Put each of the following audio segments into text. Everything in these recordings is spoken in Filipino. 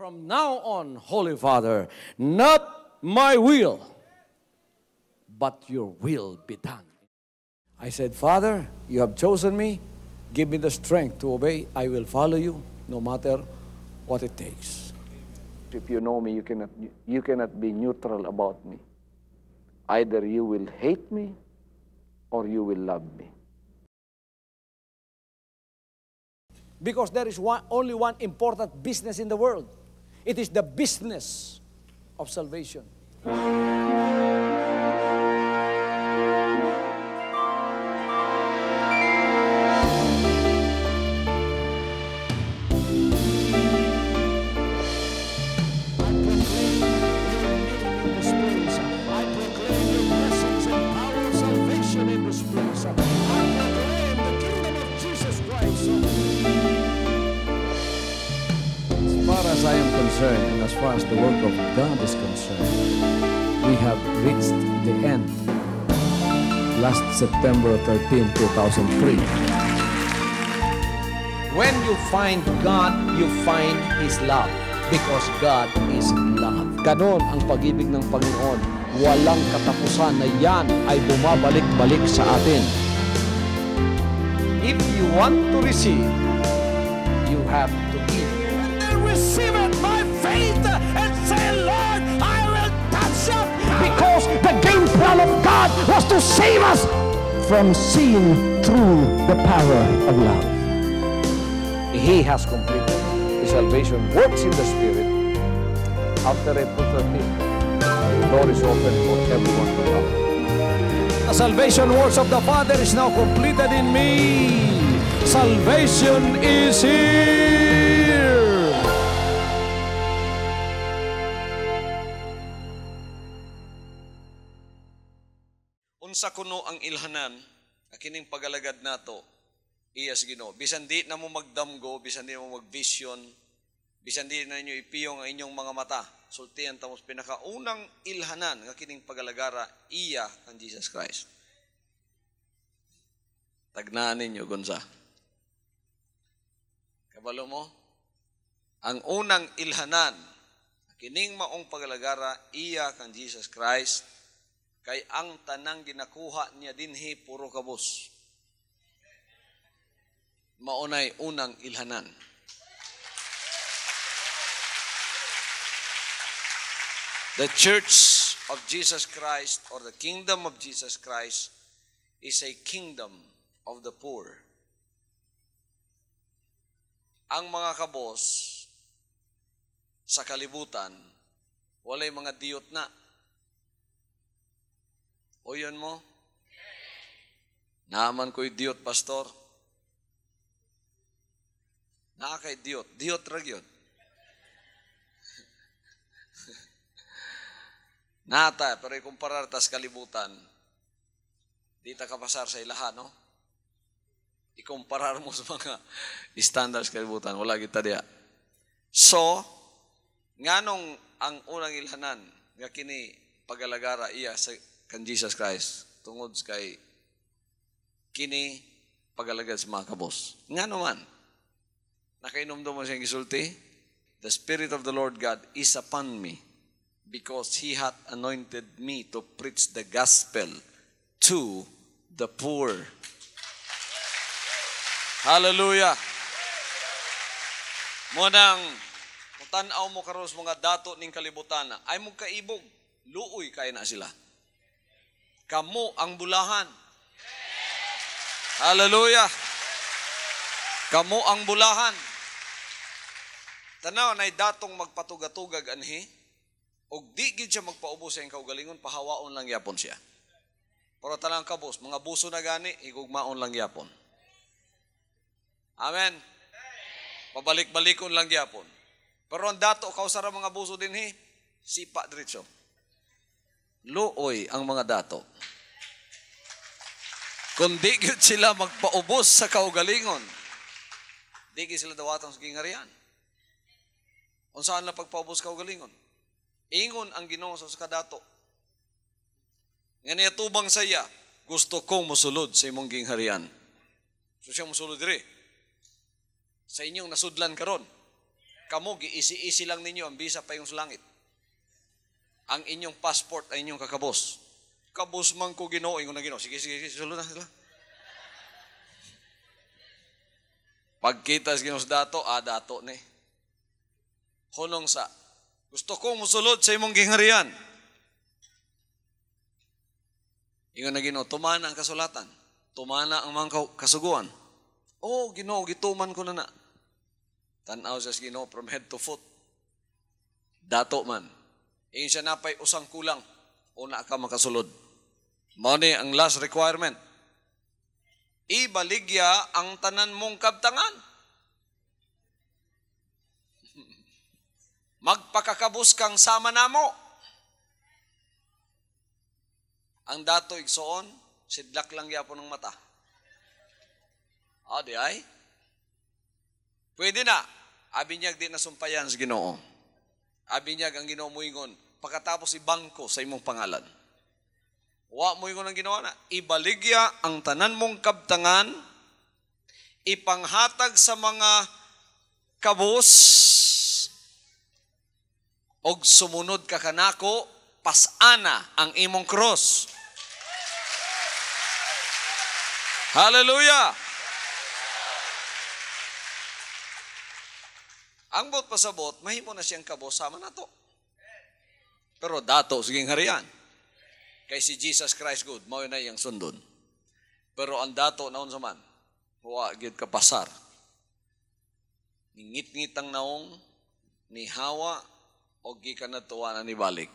From now on, Holy Father, not my will, but your will be done. I said, Father, you have chosen me. Give me the strength to obey. I will follow you no matter what it takes. If you know me, you cannot be neutral about me. Either you will hate me or you will love me. Because there is only one important business in the world. It is the business of salvation. As I am concerned, and as far as the work of God is concerned, we have reached the end. Last September 13, 2003. When you find God, you find His love. Because God is love. Ganon ang pag-ibig ng Panginoon. Walang katapusan na yan ay bumabalik-balik sa atin. If you want to receive, you have to give. Receive it by faith and say, Lord, I will touch up. Because the game plan of God was to save us from seeing through the power of love. He has completed His salvation works in the Spirit. After April 13th, the door is open for everyone to come. The salvation works of the Father is now completed in me. Salvation is here. Unsa kuno ang ilhanan, kining pagalagad nato, iyas Ginoo. Bisan di na mo magdamgo, bisan di na mo magvision, bisan di na inyo ipiyong ang inyong mga mata, sultihan tamos pinakaunang ilhanan nga kining pagalagara, iya ang Jesus Christ. Tagnaan ninyo, Gonza. Kabalo mo? Ang unang ilhanan, kining maong pagalagara, iya kang Jesus Christ, kay ang tanang ginakuha niya dinhi puro kabus. Maunay unang ilhanan. The Church of Jesus Christ or the Kingdom of Jesus Christ is a kingdom of the poor. Ang mga kabos sa kalibutan, walay mga diyot na. O yun mo? Naaman ko'y diyot, pastor. Nakakay diyot. Diyot rag yun. Nata, pero ikumparar tas kalibutan, di ta kapasar sa ilaha, no? Ikumparar mo sa mga standards kalibutan, wala kita diya. So, nganong ang unang ilhanan, nga kini pagalagara iya sa kan Jesus Christ, tungod kay kini pagalagad sa mga kabos. Nga naman, nakainomdom mo siyang gisulti, the Spirit of the Lord God is upon me, because He hath anointed me to preach the gospel to the poor. Hallelujah! Munang, tanaw mo karon sa mga dato ning kalibutan, ay mong kaibog, luoy kay na sila. Kamu ang bulahan. Hallelujah! Kamu ang bulahan. Tanaw na datong magpatugatugag anhi, og di gid siya magpaubos sa iyang kaugalingon, pahawaon lang yapon siya. Pero tanang kabos, mga buso na gani, higugmaon lang yapon. Amen? Pabalik-balikon lang yapon. Pero ang dato, kausara mga buso din sipa diretso. Luoy ang mga dato. Kung di gid sila magpaubos sa kaugalingon, di gid sila dawatan sa gingharian. Unsaan lang pagpaubos sa kaugalingon? Ingon ang Ginoo sa kadato. Nga niya tubang saya, gusto kong musulod sa imong gingharian. So siya musulod diri. Sa inyong nasudlan karon. Kamo, giisi-isi lang ninyo ang visa pa yung sa langit. Ang inyong passport ay inyong kakabos. Kabos man ko Ginoo, ingon na Ginoo. Sige, sulod na sila. Pagkita sa Ginoo sa dato, dato ni. Hunong sa, gusto kong musulod sa imong gingharian. Ingon na Ginoo, tumana ang kasulatan. Tumana ang mga kasuguan. Oh, Ginoo, gituman ko na. Tanaw sa Ginoo from head to foot. Dato man. Ingon siya napay usang kulang. Una ka makasulod. Mao ni ang last requirement. Ibaligya ang tanan mong kabtangan. Magpakakabus kang sama namo. Ang dato igsoon, sidlak lang yapon ng mata. Di ay? Pwede na. Abinyag di nasumpayan sa Ginoo. Abinyag ang Ginoo muingon, pagkatapos ibangko sa imong pangalan. Wa muingon ang Ginoo na, ibaligya ang tanan mong kabtangan, ipanghatag sa mga kabus, og sumunod ka kanako, pasana ang imong cross. Hallelujah! Ang bot pasabot, mahimo na siyang kabos sama nato. Pero dato siging harian. Kay si Jesus Christ good, mao na iyang sundon. Pero ang dato naon sa man, wa gyud ka pasar. Ngit-ngit ang naong ni Hawa og gikan natuwa na ni balik.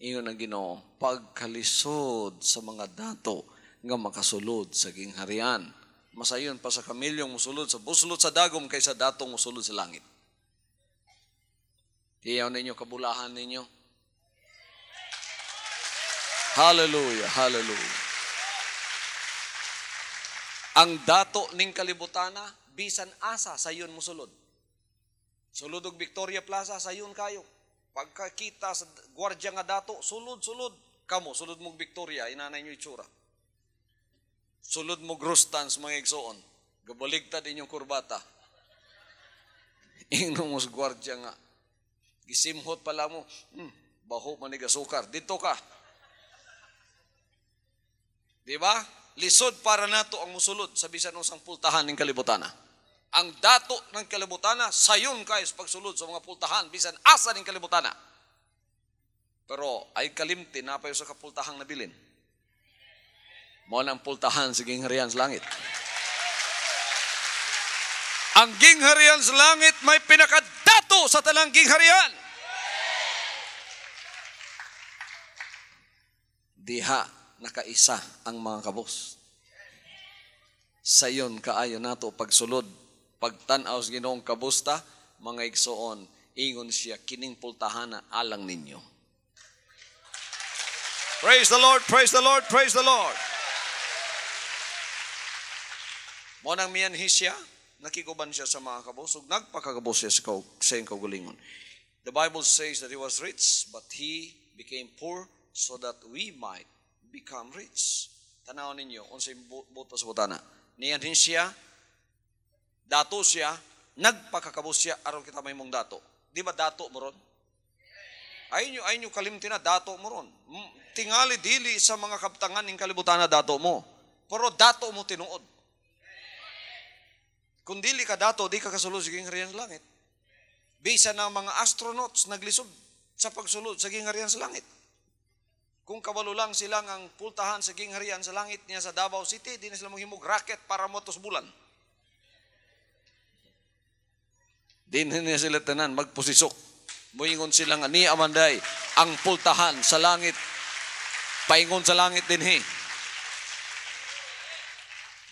Ingon ang Ginoo, pagkalisod sa mga dato nga makasulod sa gingharian. Masayon pa sa kamilyong musulod sa buslot sa dagom kaysa datong musulod sa langit. Iyaw ninyo, kabulahan ninyo. Hallelujah, hallelujah. Ang dato ning kalibutana, bisan asa sayon musulod. Sulod og Victoria Plaza, sayon kayo. Pagkakita sa gwardiya nga dato, sulod. Kamo, sulod mong Victoria, inanay nyo itsura. Sulod mo grustans mga igsoon. Gabaligtad inyong kurbata. Ingno mo sa gwardiya nga. Gisimhot pala mo. Baho manig asukar. Dito ka. Diba? Lisod para nato ang musulod sa bisan usang pultahan ng kalibutana. Ang dato ng kalibutana, sayon kayo sa pagsulod sa mga pultahan, bisan asa ng kalibutana. Pero ay kalimti na pa sa kapultahang nabilin. Mo nang pultahan sa gingharian sa langit. Ang gingharian sa langit may pinakadato sa talang gingharian. Diha nakaisa ang mga kabos. Sayon kaayo nato pagsulod, pagtanaw sa Ginoong kabusta, mga igsoon, ingon siya kining pultahana alang ninyo. Praise the Lord, praise the Lord, praise the Lord. Mo nang miyanhis siya, nakiguban siya sa mga kabos, ug nagpakakabos siya sa iyang kaugalingon. The Bible says that he was rich, but he became poor so that we might become rich. Tanaw ninyo, unsay buot pa sa butana. Niyanhis siya, dato siya, nagpakakabos siya, aron kita may mong dato. Di ba dato mo ron? Ay nyo kalimti na, dato mo ron. Tingali dili sa mga kaptangan ng kalibutan na dato mo. Pero dato mo tinuod. Kung dili ka dato, di ka kasulod sa gingharian sa langit. Bisa ng mga astronauts naglisod sa pagsulod sa gingharian sa langit. Kung kabalo lang sila ang pultahan sa gingharian sa langit niya sa Davao City, di na sila maghimog rocket para motos bulan. Di na sila tanan magpusisok. Muingon sila nga ni Amanday, ang pultahan sa langit, paingon sa langit din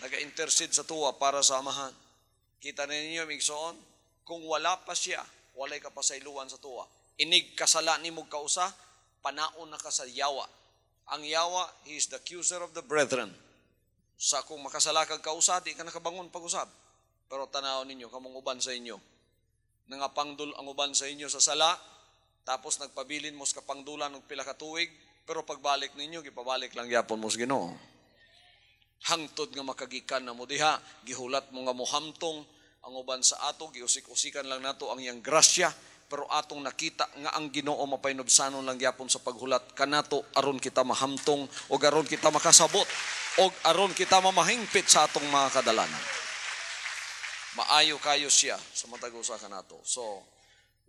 Naga-intercede sa tuwa para sa amahan. Kita na ninyo, migsoon, kung wala pa siya, walay ka pa sa iluwan sa tuwa. Inig kasala ni mong kausa, panaon na ka sa yawa. Ang yawa, he is the accuser of the brethren. Sa kung makasala kag kausa, di ka nakabangon pag-usab. Pero tanaw ninyo, kamong uban sa inyo. Nangapangdul ang uban sa inyo sa sala, tapos nagpabilin mo sa kapangdulan ng pila ka tuig, pero pagbalik ninyo, gipabalik lang yapon mo sa Ginoo. Hangtod nga makagikan na mo diha, gihulat mo nga mohamtong Ang uban sa ato, giusik-usikan lang nato ang iyang grasya, pero atong nakita nga ang Ginoo mapainubsanon lang gyapon sa paghulat kanato aron kita mahamtong o aron kita makasabot o aron kita mamahingpit sa atong mga kadalanan. Maayo kayo siya sa matag usa kanato. So,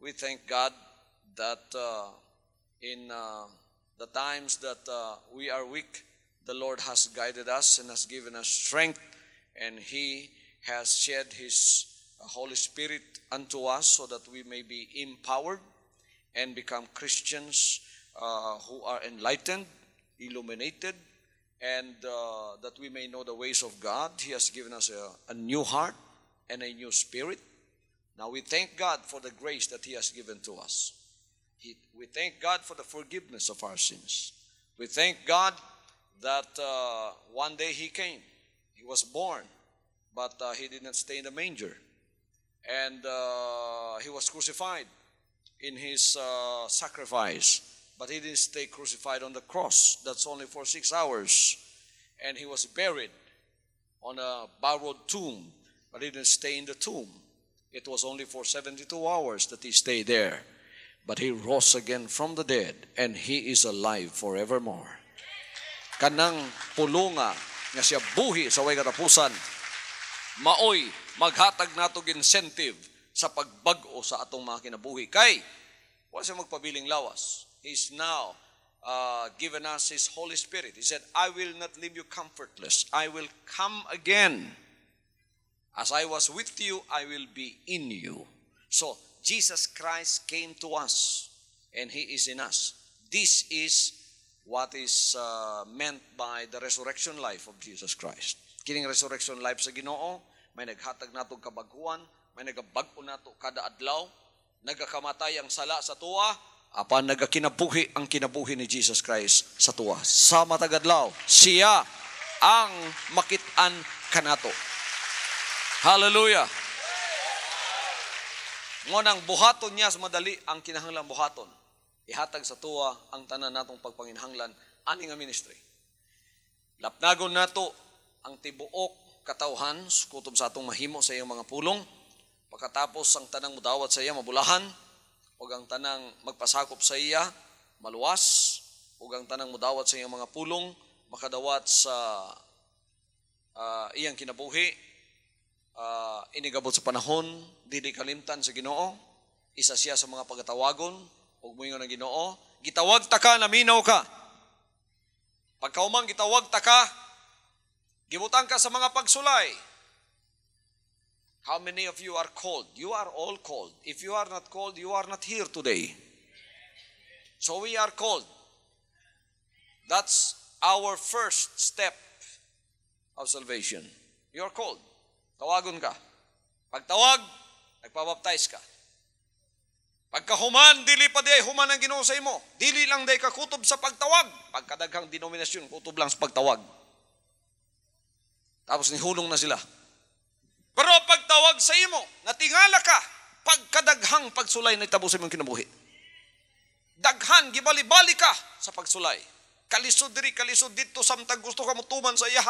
we thank God that in the times that we are weak, the Lord has guided us and has given us strength, and He has shed His Holy Spirit unto us so that we may be empowered and become Christians who are enlightened, illuminated, and that we may know the ways of God. He has given us a new heart and a new spirit. Now we thank God for the grace that He has given to us. We thank God for the forgiveness of our sins. We thank God that one day He came. He was born, but He did not stay in the manger. And He was crucified in His sacrifice, but He didn't stay crucified on the cross. That's only for 6 hours. And He was buried on a borrowed tomb, but He didn't stay in the tomb. It was only for 72 hours that He stayed there. But He rose again from the dead, and He is alive forevermore. Kanang pulunga nga siya buhi sa way katapusan, maoy maghatag nato incentive sa pagbago sa atong mga kinabuhi. Kay, wala siya magpabiling lawas. He's now given us His Holy Spirit. He said, I will not leave you comfortless. I will come again. As I was with you, I will be in you. So, Jesus Christ came to us, and He is in us. This is what is meant by the resurrection life of Jesus Christ. Kining resurrection life sa Ginoo, may naghatag natong kabaguan, may nagabag-o nato kada adlaw, nagakamatay ang sala sa tuwa, apan nagakinabuhi ang kinabuhi ni Jesus Christ sa tuwa. Sa matag adlaw, siya ang makit-an kanato. Hallelujah! Ngunang buhaton niya sa madali ang kinahanglang buhaton. Ihatag sa tuwa ang tanan natong pagpanginhanglan ani nga ministry. Lapnagon nato ang tibuok katawhan kutob sa atong mahimo sa iyang mga pulong. Pagkatapos ang tanang mudawat sa iya mabulahan, ug ang tanang magpasakop sa iya maluwas, ug ang tanang mudawat sa iyang mga pulong makadawat sa iyang kinabuhi, inigabot sa panahon, dili kalimtan sa Ginoo. Isa siya sa mga pagatawagon, ug moingon ang Ginoo, gitawag ta ka, naminaw ka. Pagkaumang gitawag ta ka, gibutang ka sa mga pagsulay. How many of you are called? You are all called. If you are not called, you are not here today. So we are called. That's our first step of salvation. You are called. Tawagon ka. Pagtawag, nagpabaptize ka. Pagkahuman, dili pa di human ang Ginoo sa imo. Dili lang day ka kutob sa pagtawag. Pagkadaghang denominasyon, kutob lang sa pagtawag. Tapos nihulong na sila. Pero pagtawag sa imo, natingala ka, pagkadaghang pagsulay na itabo sa imong kinabuhi. Daghan, gibali-bali ka sa pagsulay. Kalisod diri, kalisod dito, samtang gusto ka mutuman sa iya.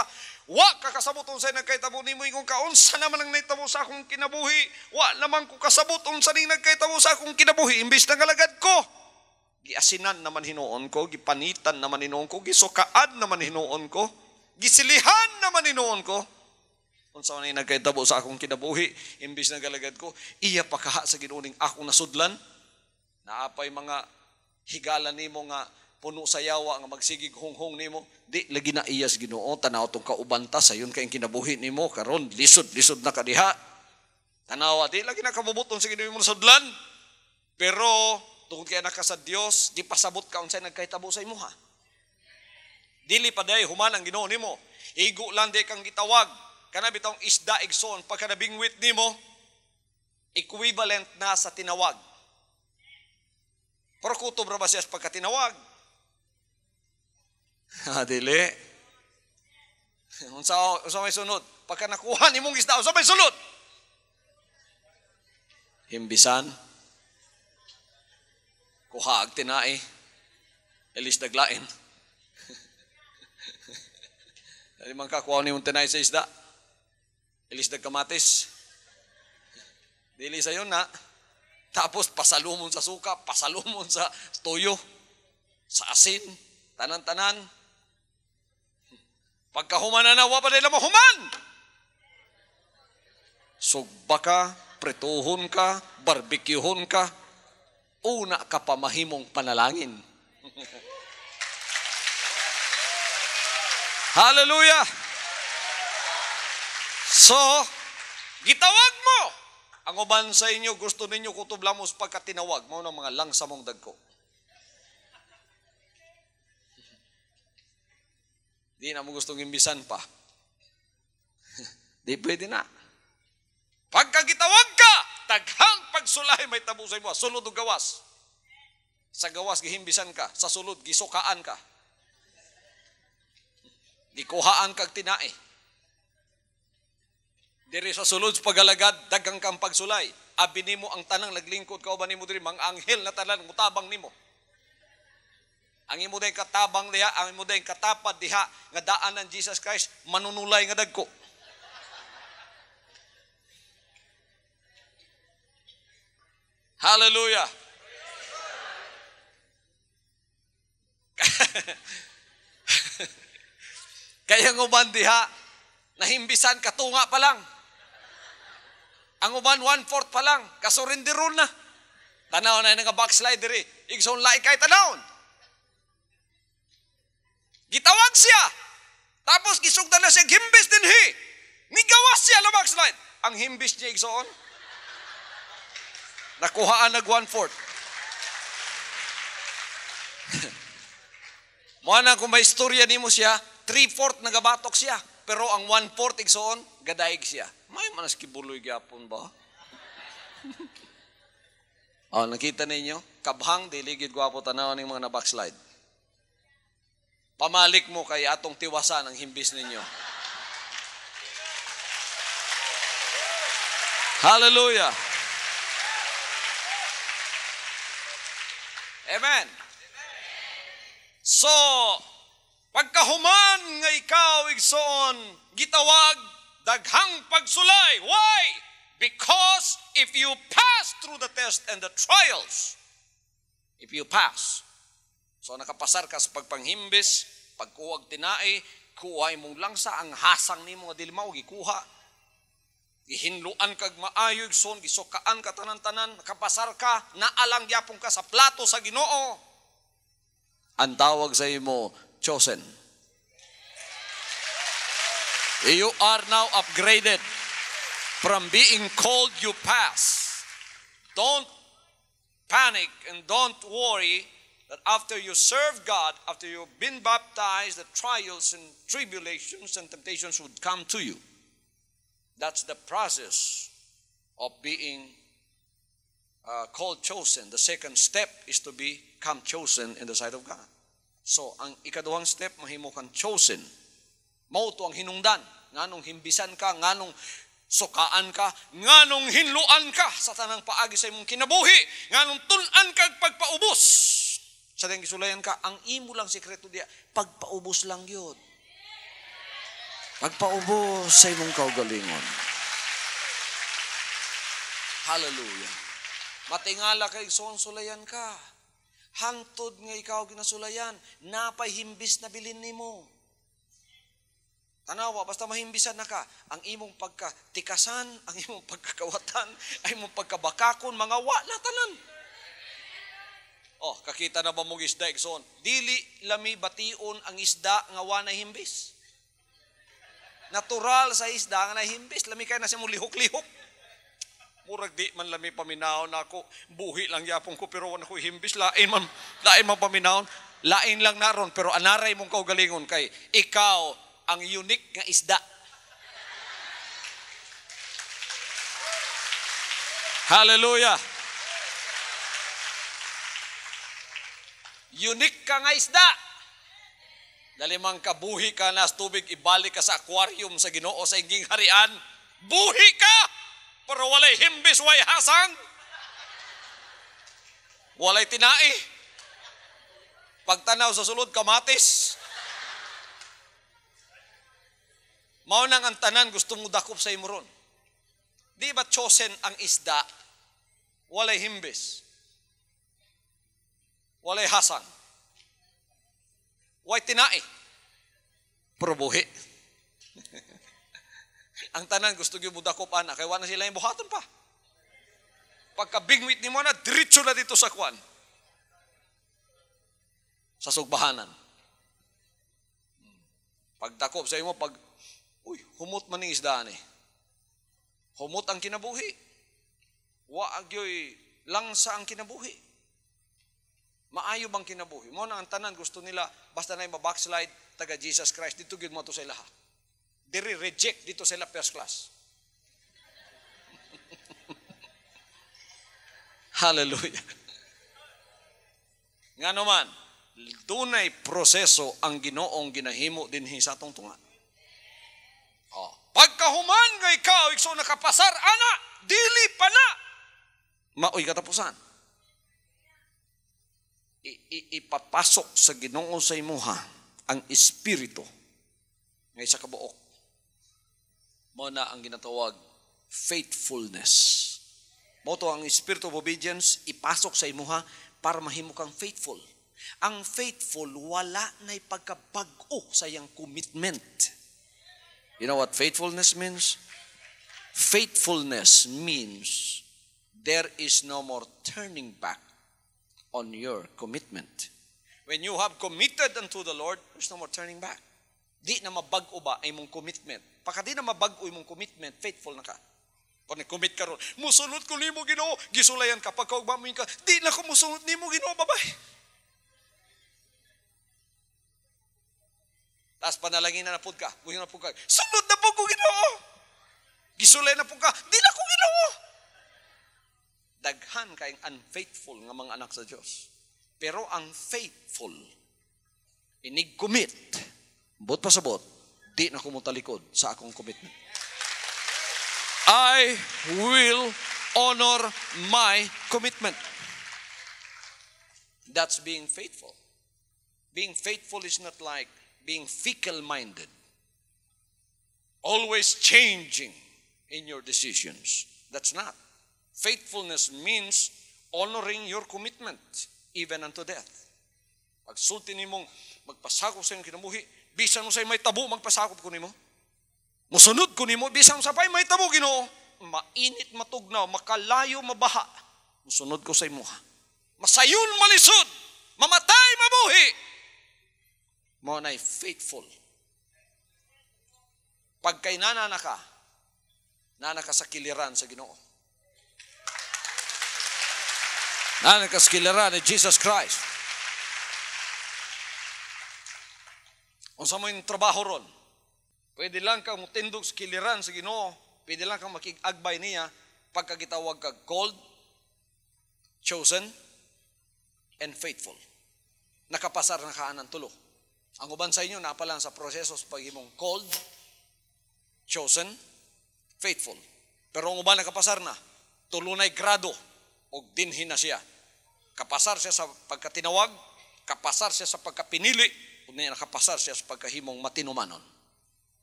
Wa ka kasabot unsay nagkahitabo nimo ingon ka, unsa naman ang nahitabo sa akong kinabuhi? Wa naman ko kasabot unsa ning nagkahitabo sa akong kinabuhi, imbis na galagad ko. Giasinan naman hinuon ko, gipanitan naman hinuon ko, gisukaan naman hinuon ko, gisilihan naman hinuon ko. Unsa man ning nagkahitabo sa akong kinabuhi, imbis na galagad ko, iya pa kaha sa Ginoo ning akong nasudlan. Naapay mga higala nimo nga puno sa yawa nga magsigig hunghong nimo, di lagi na iyas Ginoo, tanaw tong kaubanta sayon kay kinabuhi nimo karon lisod na kadiha. Tanaw di lagi na kabubuton sa Ginoo mo sudlan. Pero tungod kay anak ka sa Dios, di pasabot ka unsay nagkahitabo sa imo ha. Dili pa day human ang Ginoo nimo. Igo lang day kang gitawag. Kana bitong isda igsoon pagka nabingwit nimo, equivalent na sa tinawag. Pero kutob ra ba siya pagka tinawag? Dili. Unsa may sunod? Pagka nakuha nimong isda, unsa may sunod? Himbisan. Kuha ag tinai. Elis daglain. Dali man ka kuha nimong tinai sa isda. Elis dagkamatis. Dili sayo na. Tapos pasalumon sa suka, pasalumon sa toyo, sa asin, tanan-tanan. Pagkahuman na wa pa nila mahuman. Sugba ka, pretuhon ka, barbecuehon ka, una ka pa mahimong panalangin. Hallelujah! So, gitawag mo. Ang uban sa inyo, gusto ninyo kutublamos pagkatinawag mo ng mga langsa mong dagko. Di na mo gustong imbisan pa. Di pwede na. Pagkagitawag ka, taghang pagsulay may tabo sa imo. Sulod o gawas. Sa gawas, gihimbisan ka. Sa sulod, gisukaan ka. Gikuhaan kag tinae. Diri sa sulod sa pagalagad, dagang kang pagsulay. Abi nimo ang tanang naglingkod ka ba nimo diri, mga anghel na tanan mutabang nimo. Ang imo day katabang diha, ang imo day katapad diha nga daan ng Jesus Christ manunulay nga dagko. Hallelujah. Kaya ng uban diha, nahimbisan katunga pa lang. Ang uban 1/4 pa lang, kasurindiron na. Tanaw na nga backslide diri. Igsoon laik kay tanawon. Gitawag siya. Tapos gisugdan na siya gimbis dinhi. Migawas siya la backslide. Ang himbis niya igsoon. Nakuhaan nag 1/4. Mo na kung may istorya nimo siya, 3/4 nagabatok siya. Pero ang 1/4 igsoon, gadaig siya. May manas kibuloy gyapon ba? Oh, nakita ninyo? Kabhang, diligid gwapo tanaw ng mga na-backslide. Pamalik mo kay atong tiwasan ang himbis ninyo. Hallelujah! Amen! So, pagkahuman nga ikaw igsoon, gitawag, daghang pagsulay. Why? Because if you pass through the test and the trials, if you pass, so nakapasar ka sa pagpanghimbis, pagkuwag tinai, kuhay mong langsa, ang hasang ni mga dilimaw, gikuha, gihinluan kag maayo, igsoon, gisukaan ka tanan-tanan, nakapasar ka, naalang yapong ka sa plato sa Ginoo. Ang tawag sa imo, chosen. You are now upgraded from being called, you pass. Don't panic and don't worry that after you serve God, after you've been baptized, the trials and tribulations and temptations would come to you. That's the process of being called chosen. The second step is to become chosen in the sight of God. So, ang ikaduhang step, mahimo kang chosen. Mauto ang hinungdan, nganong himbisan ka, nganong sukaan ka, nganong hinluan ka sa tanang paagi sa imong kinabuhi, nganong tunan kag pagpaubos. Sa tayong gisulayan ka, ang imo lang sekreto diya, pagpaubos lang yun. Pagpaubos sa imong kaugalingon. Hallelujah. Matingala kay sulayan ka. Hantod nga ikaw ginasulayan, napay himbis na bilin nimo. Tanawa, basta mahimbisan na ka, ang imong pagkatikasan, ang imong pagkakawatan, ang imong pagkabakakon, mga wala tanan. Oh, kakita na ba mong isda, Ikson? Dili lami bation ang isda nga wa na himbis. Natural sa isda nga na himbis, lami kay na siya mo lihok-lihok. Murag di man lami paminahon na ako, buhi lang yapong ko, pero wala ko himbis, lain man paminahon, lain lang naron, pero anaray mong kaugalingon kay ikaw, ang unique nga isda. Hallelujah. Unique ka nga isda. Dalimang kabuhi ka na sa tubig, ibalik ka sa aquarium sa Ginoo sa inging harian. Buhi ka, pero walay himbis, walay hasang. Walay tinai. Pagtanaw sa sulod, kamatis. Mao nang ang tanan gusto mo dakop sa imo ron. Di ba chosen ang isda? Walay himbis. Walay hasang. Walay tinai. Pero buhi. Ang tanan gusto yung budakop anak, kaya wala sila yung buhaton pa. Pagka-bingwit ni mo na, diretso na dito sa kwan. Sa sugbahanan. Pagdakop sa imo, humot man ng isdaan eh. Humot ang kinabuhi. Waag yo'y langsa ang kinabuhi. Maayo bang kinabuhi? Mo na ang tanan gusto nila, basta na yung mabackslide, taga Jesus Christ, dito gid mo to sa ilaha. Diri reject dito sila first class. Hallelujah. Nga naman, dunay proseso ang Ginoong ginahimo dinhi sa atong tunga. Pagkahuman nga ikaw, ikso nakapasar, ana, dili pa na. Maoy katapusan. Ipapasok sa Ginoo sa imuha ang espiritu ngay sa kabuok. Mo na ang ginatawag faithfulness. Mo to ang spirit of obedience ipasok sa imuha para mahimo kang faithful. Ang faithful wala nay pagkabag-o sa iyang commitment. You know what faithfulness means? Faithfulness means there is no more turning back on your commitment. When you have committed unto the Lord, there's no more turning back. Di na mabag-o ba ay mong commitment? Pagka di na mabag-o mong commitment, faithful na ka. Kung commit ka ron, musunod ko nimo Ginoo, gisulayan ka, pagkaugmamin ka, di na ko musunod nimo Ginoo, babay. Tapos panalangin na napod ka, guhin na po ka, sunod na po ko Ginoo. Gisulay na po ka, di na ko Ginoo. Daghan kayong unfaithful nga mga anak sa Diyos. Pero ang faithful, inig-commit, bot pa sa bot, di na kumutalikod sa akong commitment. I will honor my commitment. That's being faithful. Being faithful is not like being fickle-minded, always changing in your decisions. That's not. Faithfulness means honoring your commitment even unto death. Pag sulti nimong magpasakop sa iyong kinabuhi, bisan mo sa'yo may tabo, magpasakop ko nimo. Musunod ko nimo, bisan mo sa'yo may tabo, Ginoo. Mainit matugnaw, makalayo mabaha. Musunod ko sa imo ha. Masayon malisod, mamatay mabuhi. Mo na'y faithful. Pag kay nana ka sa kiliran sa Ginoo. Nana ka sa kiliran ni Jesus Christ. Kung sa mo yung trabaho ron, pwede lang kang mutindog sa kiliran sa Ginoo, pwede lang kang makig-agbay niya pagkagitawag ka called, chosen, and faithful. Nakapasar na kaan ng tulo. Ang uban sa inyo, napalang sa proseso sa paghimong called, chosen, faithful. Pero ang uban nakapasar na, tulunay grado, o dinhin na siya. Kapasar siya sa pagkatinawag, kapasar siya sa pagkapinili, o nakapasar siya sa pagkahimong matinumanon.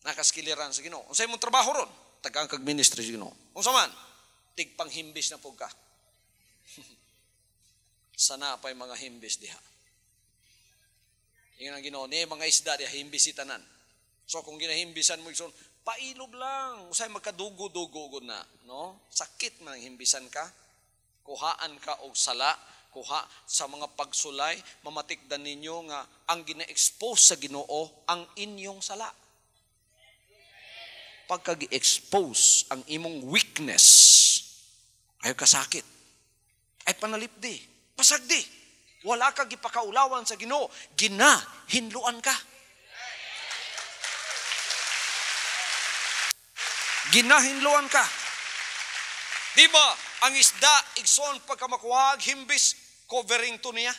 Nakaskiliran sa Ginoo. Unsay imong trabaho ron? Tagang kag ministry sa Ginoo. Unsa man? Tigpanghimbis na pug ka. Sana pa'y mga himbis diha. Ingon ang Ginoo, ni mga isda diha himbis tanan. So kung ginahimbisan mo igsoon, pailob lang, usay magkadugo-dugo na, no? Sakit man ang himbisan ka. Kuhaan ka og sala, kuha sa mga pagsulay, mamatikdan ninyo nga ang gina-expose sa Ginoo ang inyong sala. Pagka-expose ang imong weakness, ay kasakit, ay panalipdi, pasagdi, wala ka gipakaulawan sa Ginoo, ginahinluan ka. Ginahinluan ka. Diba, ang isda, igsoon pagkamakuhag, himbis, covering to niya.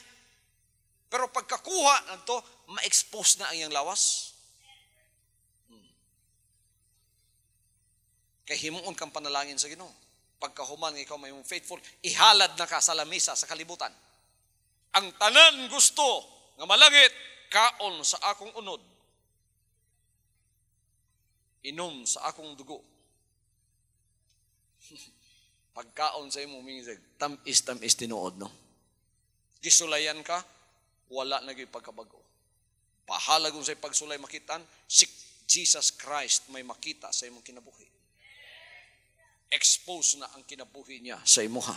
Pero pagkakuha nito, ma-expose na ang iyang lawas. Kaya himuon kang panalangin sa Ginoo. Pagkahuman ikaw may faithful, ihalad na ka sa lamisa, sa kalibutan. Ang tanan gusto nga malangit, kaon sa akong unod. Inom sa akong dugo. Pagkaon sa imo minsan tamis tinuod no. Gisulayan ka, wala na gyud pagkabago. Bahala kung sa pagsulay makitaan, si Jesus Christ may makita sa imong kinabuhi. Expose na ang kinabuhi niya sa imuha.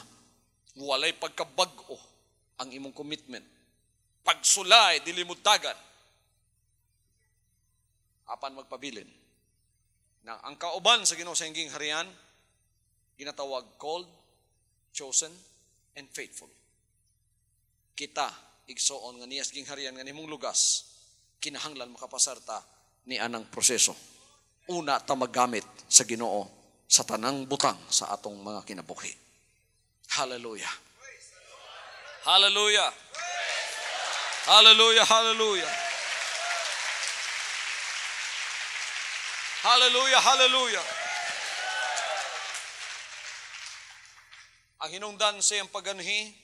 Walay pagkabago ang imong commitment. Pagsulay dili mo dagan. Apan magpabilin. Na ang kauban sa Ginoo sa hinging harian ginatawag called, chosen, and faithful. Kita igsoon nga niyas gingharian nga nimong lugas, kinahanglan makapasarta ni anang proseso. Una ta maggamit sa Ginoo sa tanang butang sa atong mga kinabuhi. Hallelujah. Hallelujah. Hallelujah, hallelujah. Hallelujah, hallelujah. Ang hinungdan sa iyang pagganhi,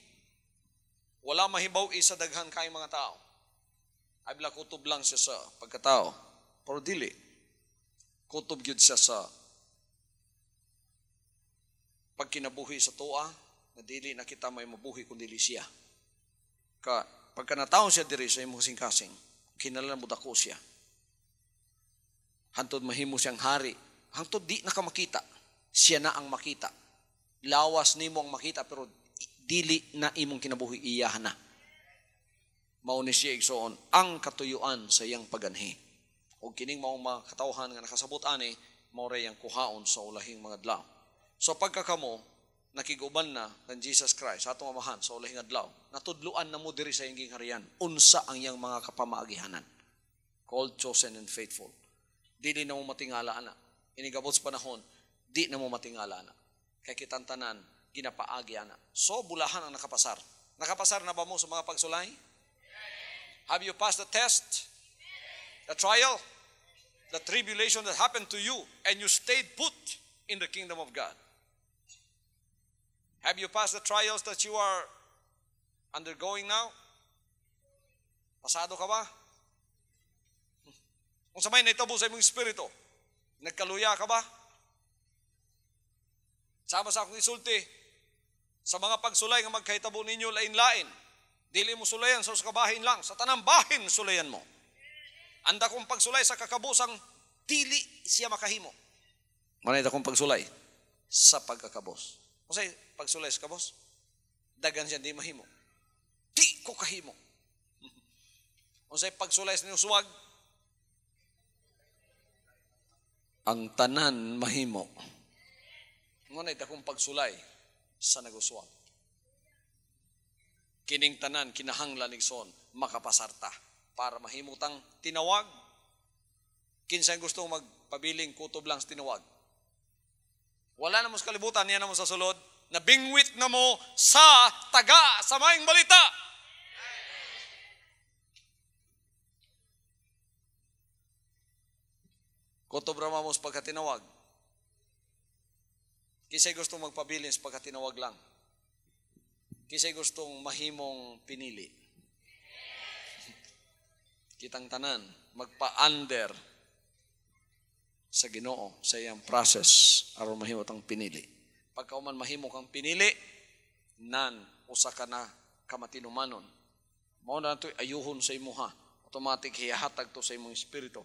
wala mahibaw isa daghan kay mga tao. Ay bila kutob lang siya sa pagkatao. Pero dili. Kutob gyud siya sa pagkinabuhi sa tuwa, na dili na kita may mabuhi kundi siya. Pagka nataon siya diri sa imong kasing-kasing, kinahanglan mo dako siya. Hantod mahimo siyang hari. Hantod di na ka makita. Siya na ang makita. Lawas nimo ang makita pero dili na imong kinabuhi iyahan na. Mao ni siya igsoon ang katuyuan sa iyang pagganhi. O kining maong mga katawhan nga nakasabot ani mao ray ang kuhaon sa ulahing mga adlaw. So pagkakamo nakiguban na kan Jesus Christ atong amahan sa ulahing adlaw, natudluan na mo diri sa hinging harian unsa ang iyang mga kapamaagihanan. Called, chosen, and faithful. Dili na mo matingala ana. Inigabot sa panahon, di na mo matingala ana. Kay kitang tanan, ginapaagi ana. So, bulahan ang nakapasar. Nakapasar na ba mo sa mga pagsulay? Have you passed the test? The trial? The tribulation that happened to you and you stayed put in the kingdom of God? Have you passed the trials that you are undergoing now? Pasado ka ba? Kung sa may naitabo sa imong espiritu, nagkaluya ka ba? Sama sa akong isulti, sa mga pagsulay nga magkahitabo ninyo lain-lain, dili mo sulayan sa kabahin lang, sa tanang bahin sulayan mo. Anda kong pagsulay sa kakabusang, dili siya makahimo. Manay akong pagsulay sa pagkakabos. Kasi pagsulay sa kabos, dagan siya di mahimo. Di ko kahimo. Kasi pagsulay sa niuswag, ang tanan mahimo. Ngunit akong pagsulay sa naguswag. Kining tanan kinahanglan igsoon makapasarta para mahimutang tinawag. Kinsay gustong magpabiling kutob lang sa tinawag. Wala na mo sa kalibutan, yan na mo sa sulod, na bingwit na mo sa taga sa maing balita. Kutob ra mo sa pagkatinawag. Kisay gustong magpabilin sa pagkatinawag lang. Kisay gustong mahimong pinili. Kitang tanan, magpa-under sa Ginoo sa iyang process aron mahimo tang pinili. Pagka man mahimo kang pinili, nan usa ka na kamatinumanon. Mao na to'y ayuhon sa imuha. Automatic hihatag to sa imong espiritu.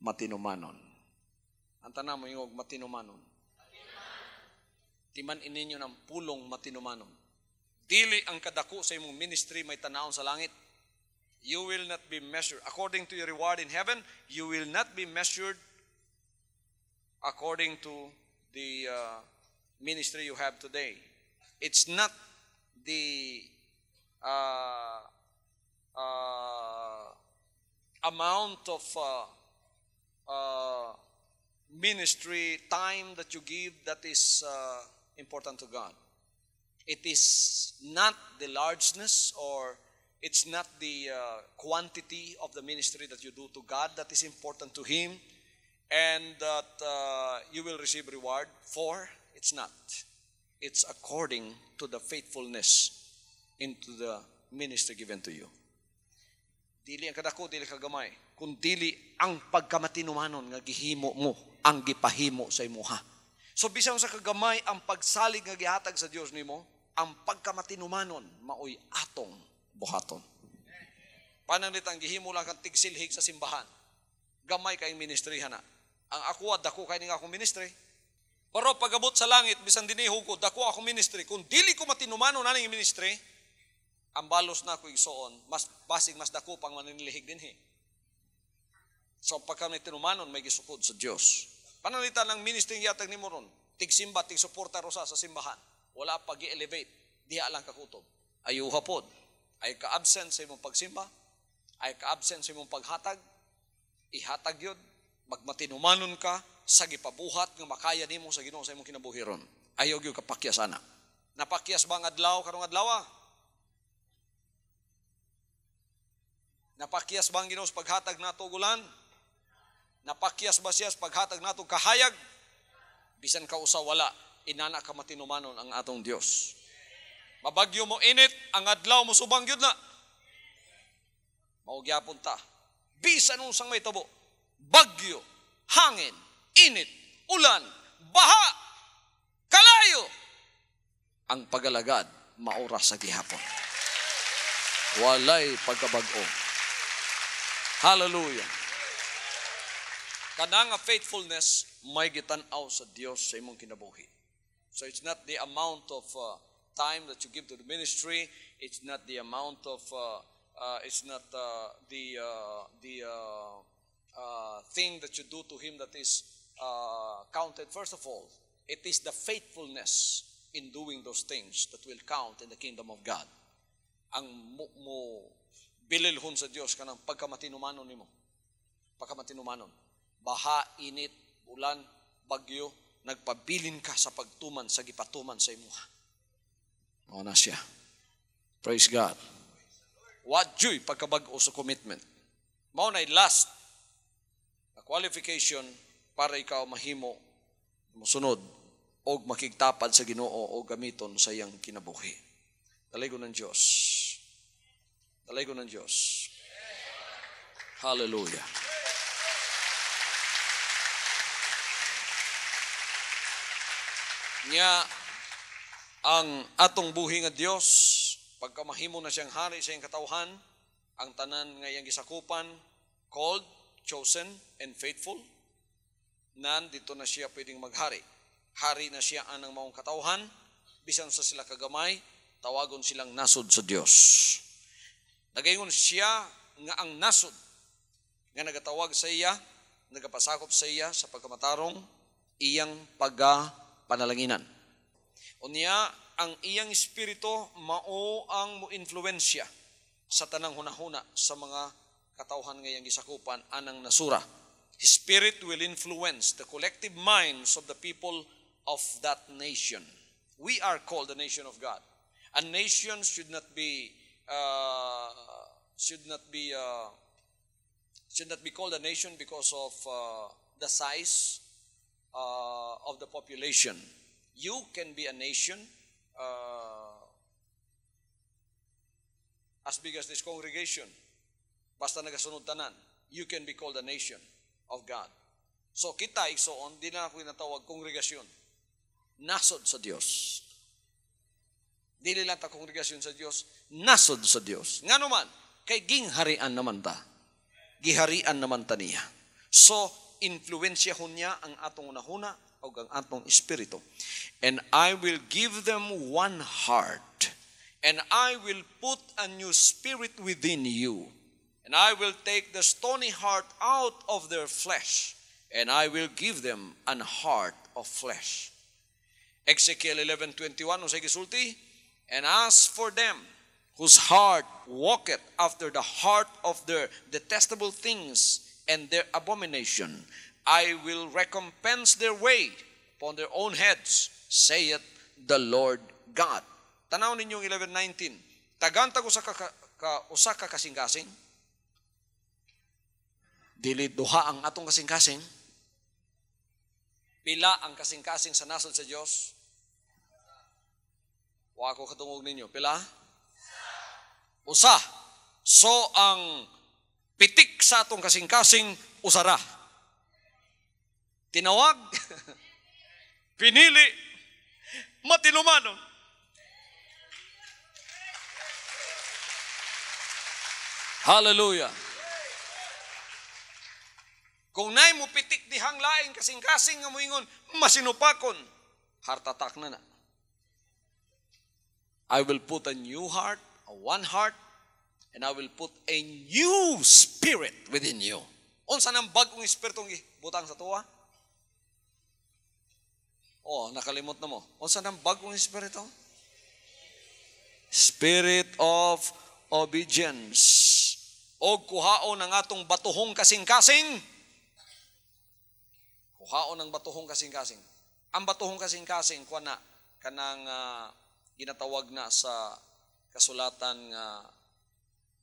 Matinumanon. Ang tanan mo yung matinumanon. Timan ininyo ng pulong matinumanon. Dili ang kadako sa imong ministry may tanaon sa langit. You will not be measured. According to your reward in heaven, you will not be measured according to the ministry you have today. It's not the amount of ministry time that you give that is important to God. It is not the largeness or it's not the quantity of the ministry that you do to God that is important to Him and that you will receive reward for. It's not. It's according to the faithfulness into the ministry given to you. Dili ang kadako, dili kagamay. Kung dili ang pagkamatinumanon nga gihimo mo, ang gipahimo sa imuha. So bisan sa kagamay ang pagsalig nga gihatag sa Dios nimo, ang pagkamatinumanon maoy atong buhaton. Pananit ang gihimo lang kang tigsilhig sa simbahan. Gamay kay ministry na. Ang ako dako kay ning akong ministry. Pero pagabot sa langit bisan dinhi hugod dako akong ministry. Kung dili ko matinumanon aning ministry, ang balos na ko igsoon, mas basig mas dako pang maninlihig dinhi. So pagka may tinumanon may gisukod sa Dios. Pananalitan ng ministry yatag nimo ron, tig-simba, tig-suporta rosa sa simbahan. Wala pag i-elevate, diha lang kakutob. Ayuha pod, ay ka-absent sa imong pagsimba, ay ka-absent sa imong paghatag, ihatag yun, magmatinumanon ka, sa gipabuhat nga makaya nimo sa Ginoo sa imong kinabuhi ron. Ayaw gyud kapakyas ana. Napakyas ba ang adlaw karong adlaw? Napakyas ba ang Ginoo sa paghatag nato gulan? Napakyas ba siya sa paghatag nato kahayag? Bisan ka usa wala, inana ka matinumanon ang atong Dios. Mabagyo mo init, ang adlaw mo subang gyud na. Mao gyapon ta. Bisan unsang may tabo, bagyo, hangin, init, ulan, baha, kalayo, ang pagalagad maura sa gihapon. Walay pagkabag-o. Hallelujah. Kada nga faithfulness, may gitanaw sa Dios sa imong kinabuhi. So it's not the amount of time that you give to the ministry. It's not the amount of, it's not the thing that you do to Him that is counted. First of all, it is the faithfulness in doing those things that will count in the kingdom of God. Ang mo bililhon sa Dios kanang pagkamatinumanon nimo. Pagkamatinumanon. Baha, init, ulan, bagyo, nagpabilin ka sa pagtuman, sa gipatuman sa imuha. Mao na siya. Praise God. What joy pagkabag-o sa commitment. Mao na last na qualification para ikaw mahimo, musunod, o makigtapad sa Ginoo o gamiton sa iyang kinabuhi. Dalaygo ng Diyos. Dalaygo ng Diyos. Hallelujah. Nya ang atong buhi nga Dios pagka mahimo na siyang hari sa iyang katawhan, ang tanan nga iyang gisakupan, called, chosen, and faithful, nan dito na siya pwedeng maghari. Hari na siya anang maong katawhan, bisan sa sila kagamay, tawagon silang nasod sa Dios. Nagayon siya nga ang nasod nga nagatawag sa iya, nagapasakop sa iya sa pagkamatarong iyang panalaginan. Unya, ang iyang espiritu mao ang mo-influensya sa tanang hunahuna sa mga katawhan nga iyang gisakupan anang nasura. His spirit will influence the collective minds of the people of that nation. We are called the nation of God. A nation should not be called a nation because of the size of the population. You can be a nation as big as this congregation. Basta nagasunod tanan, you can be called a nation of God. So kita igsoon, di na ako natawag kongregasyon. Nasod sa Dios. Dili lang ta kongregasyon sa Dios, nasod sa Dios. Nga naman, kay gingharian naman ta. Giharian naman ta niya. So, influensyahon niya ang atong unahuna o ang atong espiritu. And I will give them one heart, and I will put a new spirit within you, and I will take the stony heart out of their flesh, and I will give them an heart of flesh. Ezekiel 11:21, usay gisulti, and as for them whose heart walketh after the heart of their detestable things and their abomination, I will recompense their way upon their own heads, saith the Lord God. Tanaw ninyong 11:19. Tagantag usa ka kasing-kasing. Dili duha ang atong kasing-kasing. Pila ang kasing-kasing sa nasod sa Dios? Wa ko katungog ninyo. Pila? Usa. So ang pitik sa atong kasing-kasing usara. Tinawag pinili, matinumanon. Hallelujah. Kung nay mo pitik di hanglaing kasing-kasing nga moingon, masinupakon, heart attack na na. I will put a new heart, a one heart, and I will put a new spirit within you. Unsa nang bagong espiritong butang sa tuwa? Oh, nakalimot na mo. Unsa nang bagong espiritu? Spirit of obedience. O kuhaon ang atong batuhong kasing-kasing. Kuhaon ang batuhong kasing-kasing. Ang batuhong kasing-kasing, kuha na, kanang ginatawag na sa kasulatan nga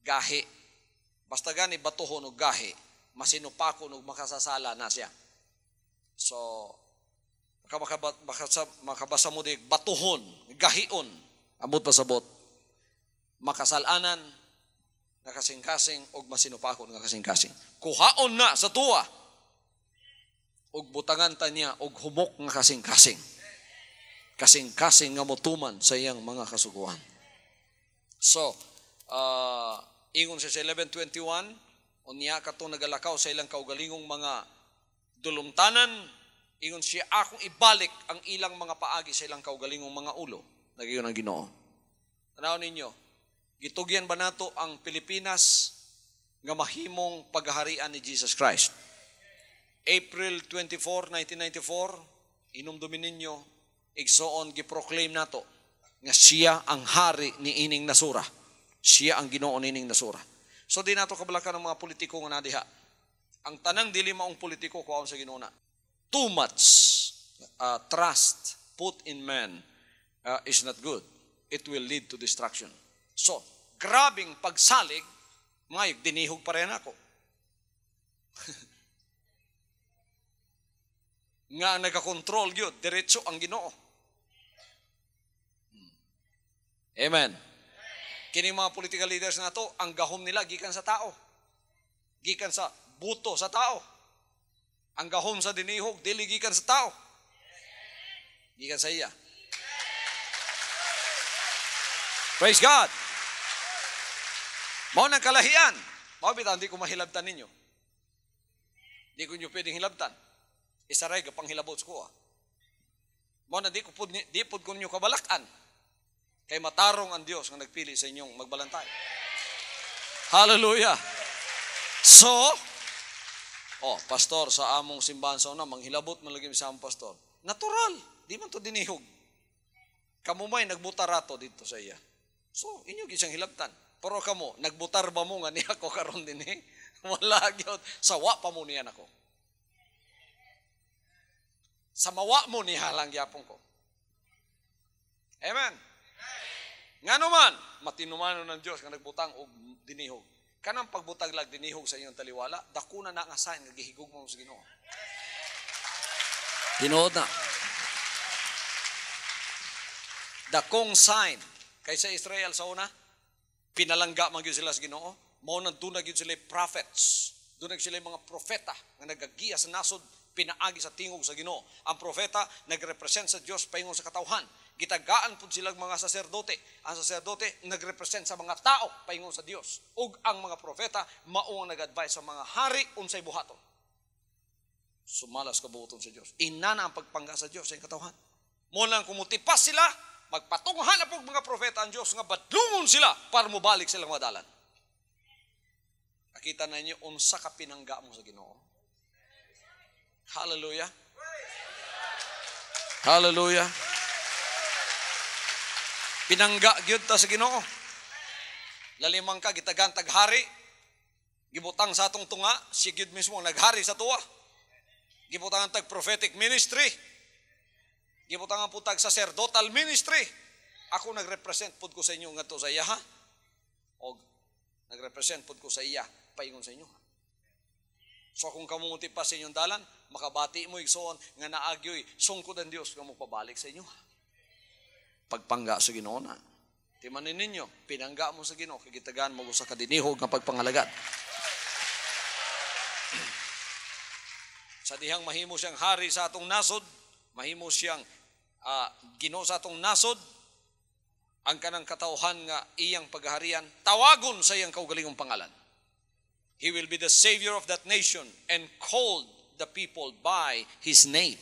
gahi. Basta gani batuhon o gahi, masinupakon o makasasala na siya. So, makabasa mo di batuhon, gahion, abot pa sabot, makasalanan, nga kasing-kasing, o masinupakon nga kasing-kasing. Kuhaon na sa tuwa, og butangan ta niya, og humok nga kasing-kasing. Kasing-kasing nga motuman sa iyang mga kasuguan. So, ingon sa 11:21, unya katong nagalakaw sa ilang kaugalingong mga dulumtanan, ingon siya, akong ibalik ang ilang mga paagi sa ilang kaugalingong mga ulo. Nagiyon ang Ginoo. Tanaw ninyo, gitugyan ba nato ang Pilipinas nga mahimong paghaharian ni Jesus Christ? April 24, 1994, inumdumin ninyo, igsoon giproclaim nato nga siya ang hari ni ining nasura. Siya ang Ginoo ni ining nasura. So di nato kabalakan ng mga politiko nga nadiha. Ang tanang dili maong politiko kuhaon sa Ginoo na. Too much trust put in man is not good. It will lead to destruction. So, grabing pagsalig, ngayog dinihog pa rin ako. Nga nagakontrol yun, diretso ang Ginoo. Amen. Kini mga political leaders na to, ang gahom nila gikan sa tao. Gikan sa buto sa tao. Ang gahom sa dinihog, dili gikan sa tao. Gikan sa iya. Praise God. Mao nang kalahian. Mao bitaw, hindi ko mahilabtan ninyo. Hindi ko nyo pwedeng hilabtan. Isaray ka pang hilabot ko. Mao na di pod ko nyo kabalakan. Kay matarong ang Diyos nga nagpili sa inyong magbalantay. Hallelujah. So, pastor, sa among simbahan sa una, manghilabot man lagi sa among pastor. Natural. Di man to dinihog. Kamumay nagbutar ato dito sa iya. So, inyo gisang hilabtan. Pero kamo, nagbutar ba mo nga niya ako karon din eh? Wala gyud. Sawa pa mo niyan ako. Sa mawa mo niya lang gyapon ko. Amen. Ngano man, matinumanon ng Diyos nga nagbutang og dinihog. Kanang pagbutag lag dinihog sa inyong taliwala, dakuna na nga sign nga gihigog mo sa Ginoo. Tinuod na. Dakong sign kaysa Israel sa una, pinalangga man gyud sila sa Ginoo. Mao nang dunag gyud sila prophets. Dunag sila mga propeta nga nagagiya sa nasod, pinaagi sa tingog sa Ginoo. Ang propeta nagrepresent sa Dios paingon sa katawhan. Gitagaan pud silang mga saserdote. Ang saserdote nagrepresent sa mga tao paingon sa Dios. Ug ang mga propeta mao ang nag-advise sa mga hari unsay buhaton. Sumalas kabuoton sa Dios. Inana ang pagpangga sa Dios sa katawhan. Mo lang kumutipas sila, magpatunghan na pug mga propeta ang Dios nga badlungon sila para mobalik silang madalan. Nakita na ninyo unsa ka pinangga mo sa Ginoo. Hallelujah. Hallelujah. Pinangga gyud ta sa Ginoo. Lalimang ka gitagan taghari. Gibutang sa atong tunga, si gyud mismo naghari sa tuwa. Gibutang tag prophetic ministry. Gibutang ang putag sacerdotal ministry. Ako nagrepresent pud ko sa inyo ngadto sa iya ha. Og nagrepresent pud ko sa iya paingon sa inyo. So kung kamuti pa sa inyong dalan, makabati mo igsoon nga naagyoy sungkod ang Dios nga mo pabalik sa inyo. Pagpangga sa Ginoo na. Timanin ninyo, pinangga mo sa Ginoo, kagitagan mo sa kadinihog nga pagpangalagad. Sa dihang mahimo siyang hari sa atong nasod, mahimo siyang Ginoo sa atong nasod, ang kanang katauhan nga iyang paghaharian, tawagon sa iyang kaugalingong pangalan. He will be the Savior of that nation and called the people by His name.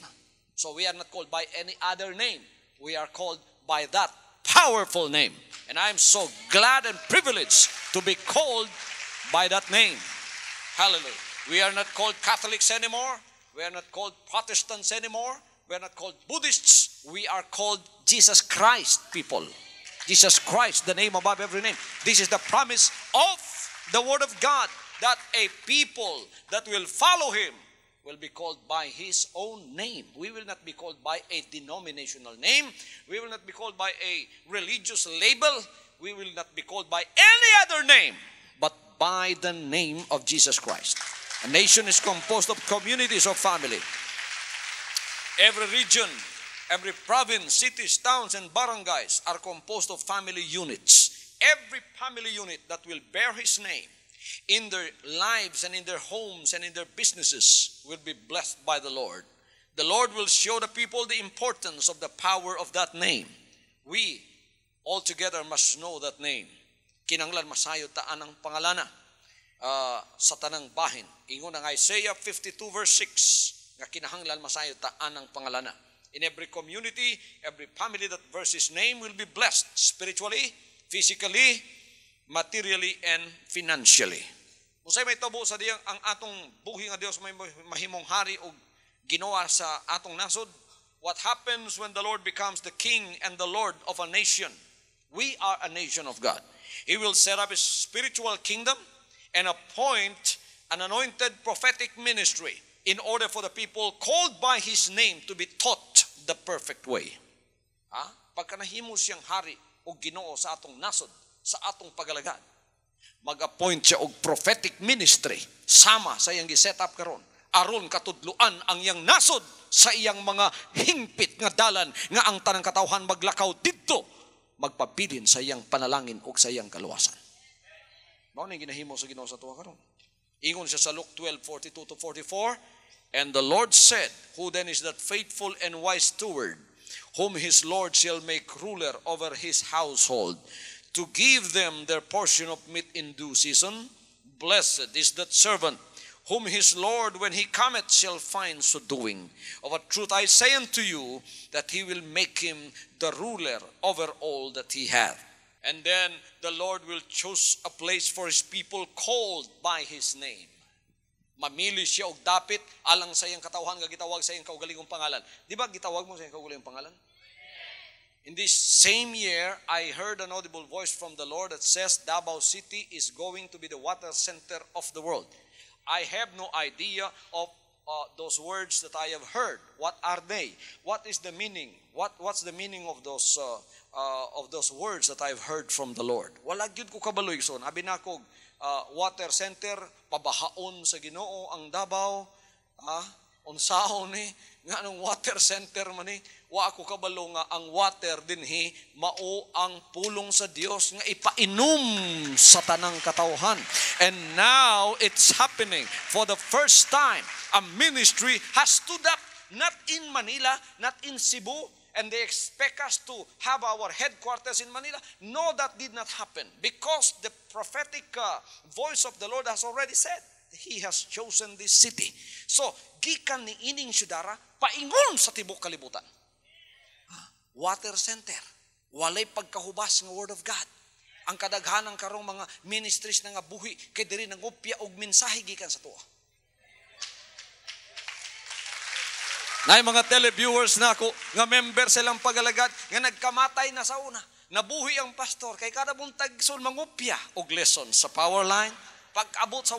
So we are not called by any other name. We are called by that powerful name. And I am so glad and privileged to be called by that name. Hallelujah. We are not called Catholics anymore. We are not called Protestants anymore. We are not called Buddhists. We are called Jesus Christ people. Jesus Christ, the name above every name. This is the promise of the Word of God, that a people that will follow Him will be called by His own name. We will not be called by a denominational name. We will not be called by a religious label. We will not be called by any other name, but by the name of Jesus Christ. A nation is composed of communities of family. Every region, every province, cities, towns, and barangays are composed of family units. Every family unit that will bear His name in their lives and in their homes and in their businesses will be blessed by the Lord. The Lord will show the people the importance of the power of that name. We all together must know that name. Kinanglan masayo taan ang pangalana sa tanang bahin. Ingon ang Isaiah 52 verse 6. Nga kinahanglan masayo taan ang pangalana. In every community, every family that bears His name will be blessed spiritually, physically, materially, and financially. Usay may tabo sa diyang ang atong buhi nga Dios may mahimong hari o ginawa sa atong nasod. What happens when the Lord becomes the king and the Lord of a nation? We are a nation of God. He will set up His spiritual kingdom and appoint an anointed prophetic ministry in order for the people called by His name to be taught the perfect way. Pagka nahimo siyang hari o Ginoo sa atong nasod, sa atong pagalagad, mag-appoint siya og prophetic ministry sama sa iyang gi-set up karon aron katudluan ang iyang nasod sa iyang mga hingpit nga dalan nga ang tanang katawhan maglakaw didto, magpabilin sa iyang panalangin ug sa iyang kaluwasan. Mao ning ginahimo sa Ginoo sa tuwa karon. Ingon siya sa Luke 12:42-44, and the Lord said, who then is that faithful and wise steward, whom his Lord shall make ruler over his household, to give them their portion of meat in due season? Blessed is that servant, whom his Lord, when he cometh, shall find so doing. Of a truth I say unto you, that he will make him the ruler over all that he hath. And then the Lord will choose a place for His people called by His name. Mamili siya og dapit alang sa iyang katawhan nga gitawag sa iyang kaugalingong pangalan. Di ba gitawag mo sa iyang kaugalingong pangalan? In this same year, I heard an audible voice from the Lord that says Davao City is going to be the water center of the world. I have no idea of those words that I have heard. What are they? What is the meaning? What's the meaning of those words that I've heard from the Lord? Wala gyud ko kabaloy son. Abi nako water center, pabahaon sa Ginoo ang Davao. Unsaon ni nga nung water center man ni, wa ako kabalo nga ang water dinhi mao ang pulong sa Dios nga ipainom sa tanang katawhan. And now it's happening for the first time. A ministry has stood up, not in Manila, not in Cebu, and they expect us to have our headquarters in Manila. No, that did not happen, because the prophetic voice of the Lord has already said He has chosen this city. So, gikan ni ining syudara, paingon sa tibok kalibutan. Water center, walay pagkahubas ng Word of God. Ang kadaghanang karong mga ministries na nga buhi, kay diri nangupya og mensahe gikan sa tuwa. Na mga televiewers na ako, nga member silang pagalagad, nga nagkamatay na sa una. Nabuhi ang pastor, kay kada buntag son mangupya og lesson sa power line. Pag-abot sa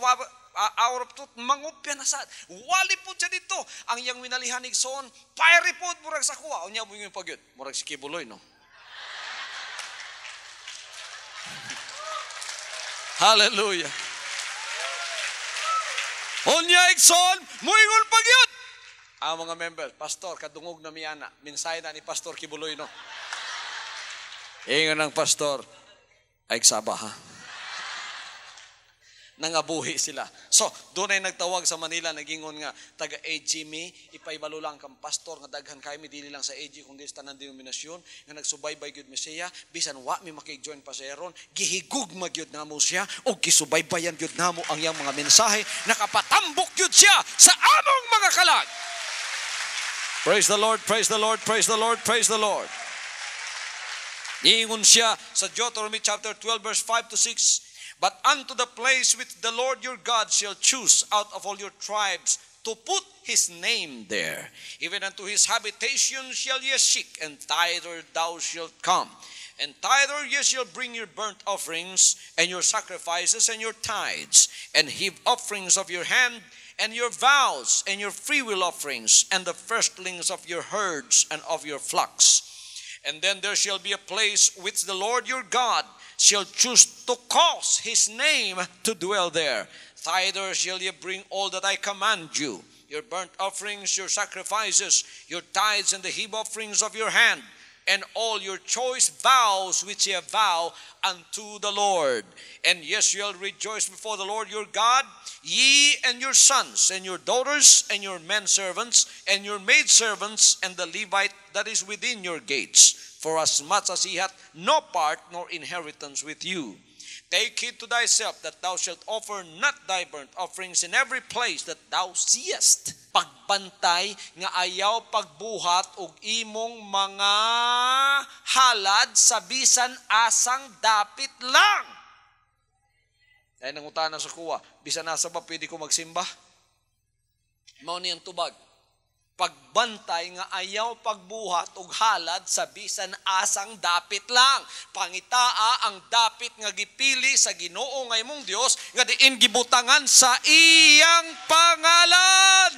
hour of truth, mangupya na sad. Wali po siya dito. Ang iyang minalihanig son, fiery po, murag sa kuha. O niya mo yung pagyod. Murag si Kibuloy, no? Hallelujah. O niya, Ikson, muingon pagyod. Ang mga members, pastor, kadungog na miyana. Minsay na ni Pastor Kibuloy, no? Ingon ng pastor, ay saba ha. nangabuhi sila. So, doon ay nagtawag sa Manila, nagingon nga, taga AG mi, ipaibalo lang kang pastor, nga daghan kayo mi, dili lang sa AG, kundi sa tanang denominasyon, nga nagsubaybay gyud mi siya, bisan wa mi makig-join pa siya ron, gihigug magyud namo siya, o gisubaybayan gyud namo ang iyang mga mensahe, nakapatambok gyud siya sa among mga kalag. Praise the Lord, praise the Lord, praise the Lord, praise the Lord. Ingon siya sa Deuteronomy chapter 12 verse 5 to 6, but unto the place which the Lord your God shall choose out of all your tribes to put his name there, even unto his habitation shall ye seek, and thither thou shalt come. And thither ye shall bring your burnt offerings, and your sacrifices, and your tithes, and heave offerings of your hand, and your vows, and your freewill offerings, and the firstlings of your herds and of your flocks. And then there shall be a place which the Lord your God shall choose to cause his name to dwell there. Thither shall ye bring all that I command you, your burnt offerings, your sacrifices, your tithes, and the heave offerings of your hand, and all your choice vows which ye vow unto the Lord. And ye shall rejoice before the Lord your God, ye and your sons, and your daughters, and your men servants, and your maidservants, and the Levite that is within your gates, for as much as he hath no part nor inheritance with you. Take heed to thyself that thou shalt offer not thy burnt offerings in every place that thou seest. Pagbantay nga ayaw pagbuhat og imong mga halad sa bisan asang dapit lang. Ay nangutana sa kuwa, bisan asa ba pwede ko magsimba? Mao niyang tubag. Pagbantay nga ayaw pagbuhat og halad sa bisan asang dapit lang. Pangitaa ang dapit nga gipili sa Ginoo nga imong Dios nga diin gibutangan sa iyang pangalan.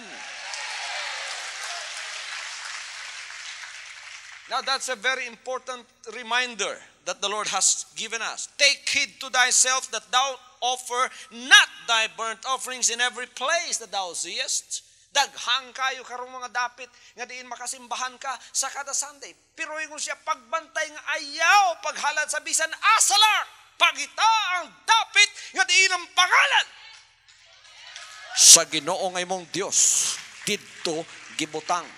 Now that's a very important reminder that the Lord has given us. Take heed to thyself that thou offer not thy burnt offerings in every place that thou seest. Daghang kayo karong mga dapit nga diin makasimbahan ka sa kada Sunday. Pero ingon siya pagbantay nga ayaw paghalad sa bisan asa lang. Pagita ang dapit nga diin ang pangalan sa Ginoo nga imong Dios didto gibutang.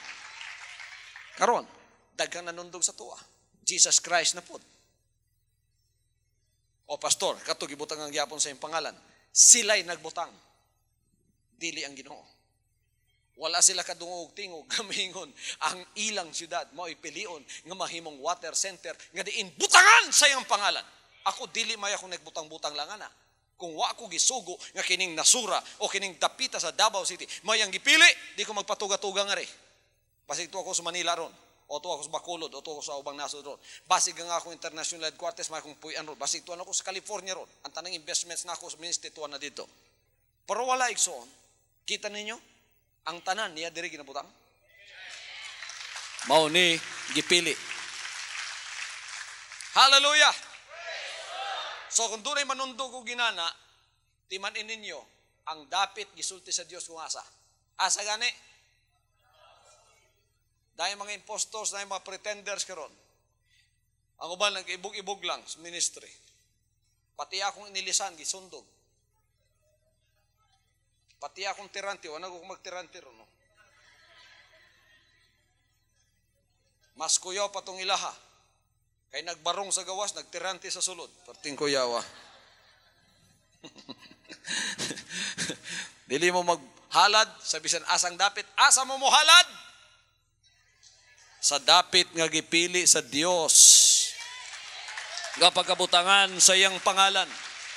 Karon daghang nanundog sa tuwa. Jesus Christ na pud. O pastor, kato gibutang ang gyapon sa iyang pangalan. Sila'y nagbutang. Dili ang Ginoo. Wala sila kadungog tingog gamingon ang ilang syudad mao ipilion nga mahimong water center nga diin butangan sa iyang pangalan. Ako dili may akong nagbutang-butang lang ana. Kung wa ko gisugo nga kining nasura o kining dapita sa Davao City, mayang gipili, di ko magpatuga-tuga nga ri. Basig to ako sa Manila ron, o to ako sa Bacolod, o to ako sa ubang nasod ron. Basig nga ako international headquarters, may akong puyan ron. Basig to ako sa California ron. Ang tanang investments na ako sa ministry tuwan na dito. Pero wala igsoon. Kita ninyo? Ang tanan niya diri ginabutang. Mao ni gipili. Hallelujah. So kung dunay manundog og ginana, timan-in ninyo ang dapit gisulti sa Dios kung asa. Asa gani? Dahil mga impostors, dahil mga pretenders karon. Ang uban nag-ibog-ibog lang sa ministry. Pati akong inilisan gisundog. Pati akong tirante, wala ko magtirante ron. No? Mas kuyaw pa tong ilaha. Kay nagbarong sa gawas, nagtirante sa sulod. Parting kuyawa. Dili mo maghalad sa bisan asang dapit. Asa mo halad? Sa dapit nga gipili sa Dios. Nga pagkabutangan sa iyang pangalan.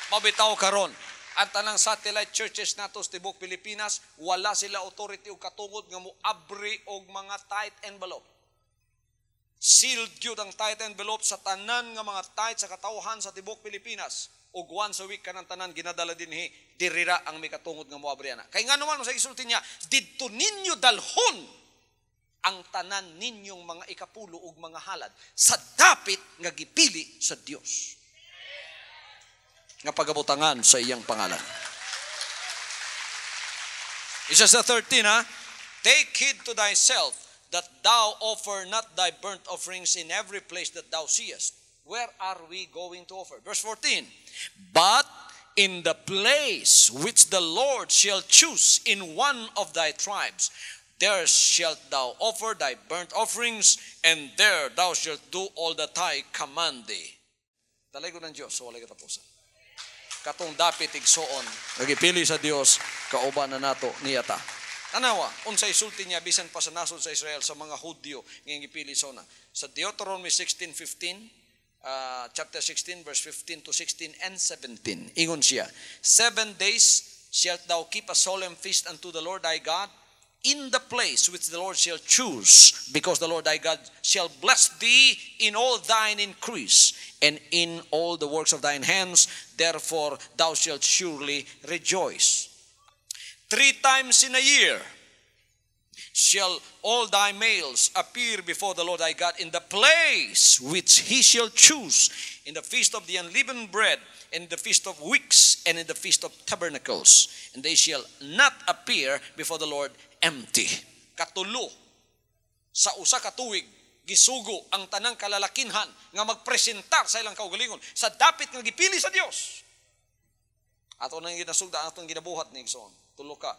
Mabitaw karon. At tanang satellite churches nato sa tibok Pilipinas, wala sila authority o katungod nga moabri og mga tithe envelope. Sealed gyud ang tithe envelope sa tanan nga mga tithe sa katawhan sa tibok Pilipinas. Ug once a week kanang tanan ginadala dinhi dirira ang may katungod nga moabri ana. Kay nga naman sa isulti niya, didto ninyo dalhon ang tanan ninyong mga ikapulo ug mga halad sa dapit nga gipili sa Dios. Nga pagabutangan sa iyang pangalan. Isa sa 13, ha? Take heed to thyself that thou offer not thy burnt offerings in every place that thou seest. Where are we going to offer? Verse 14. But in the place which the Lord shall choose in one of thy tribes. There shalt thou offer thy burnt offerings, and there thou shalt do all that I command thee. Talay ko ng Diyos, so walay katapusan. Katong dapit igsoon, nagipili sa Dios, kauban na nato niyata. Tanawa, unsay sulti niya bisan pa sa nasod sa Israel sa mga Hudyo ngayong gipili so na. Sa Deuteronomy 16:15, chapter 16 verse 15 to 16 and 17. Ingon siya, 7 days shalt thou keep a solemn feast unto the Lord thy God in the place which the Lord shall choose, because the Lord thy God shall bless thee in all thine increase and in all the works of thine hands. Therefore thou shalt surely rejoice. 3 times in a year shall all thy males appear before the Lord thy God in the place which he shall choose, in the feast of the unleavened bread, in the feast of weeks, and in the feast of tabernacles. And they shall not appear before the Lord empty. Katulo, sa usa ka tuig, gisugo ang tanang kalalakinhan nga magpresentar sa ilang kaugalingon sa dapit nga gipili sa Dios. Ato nang ginasugda, atong ginabuhat ni Igsoon. Tulo ka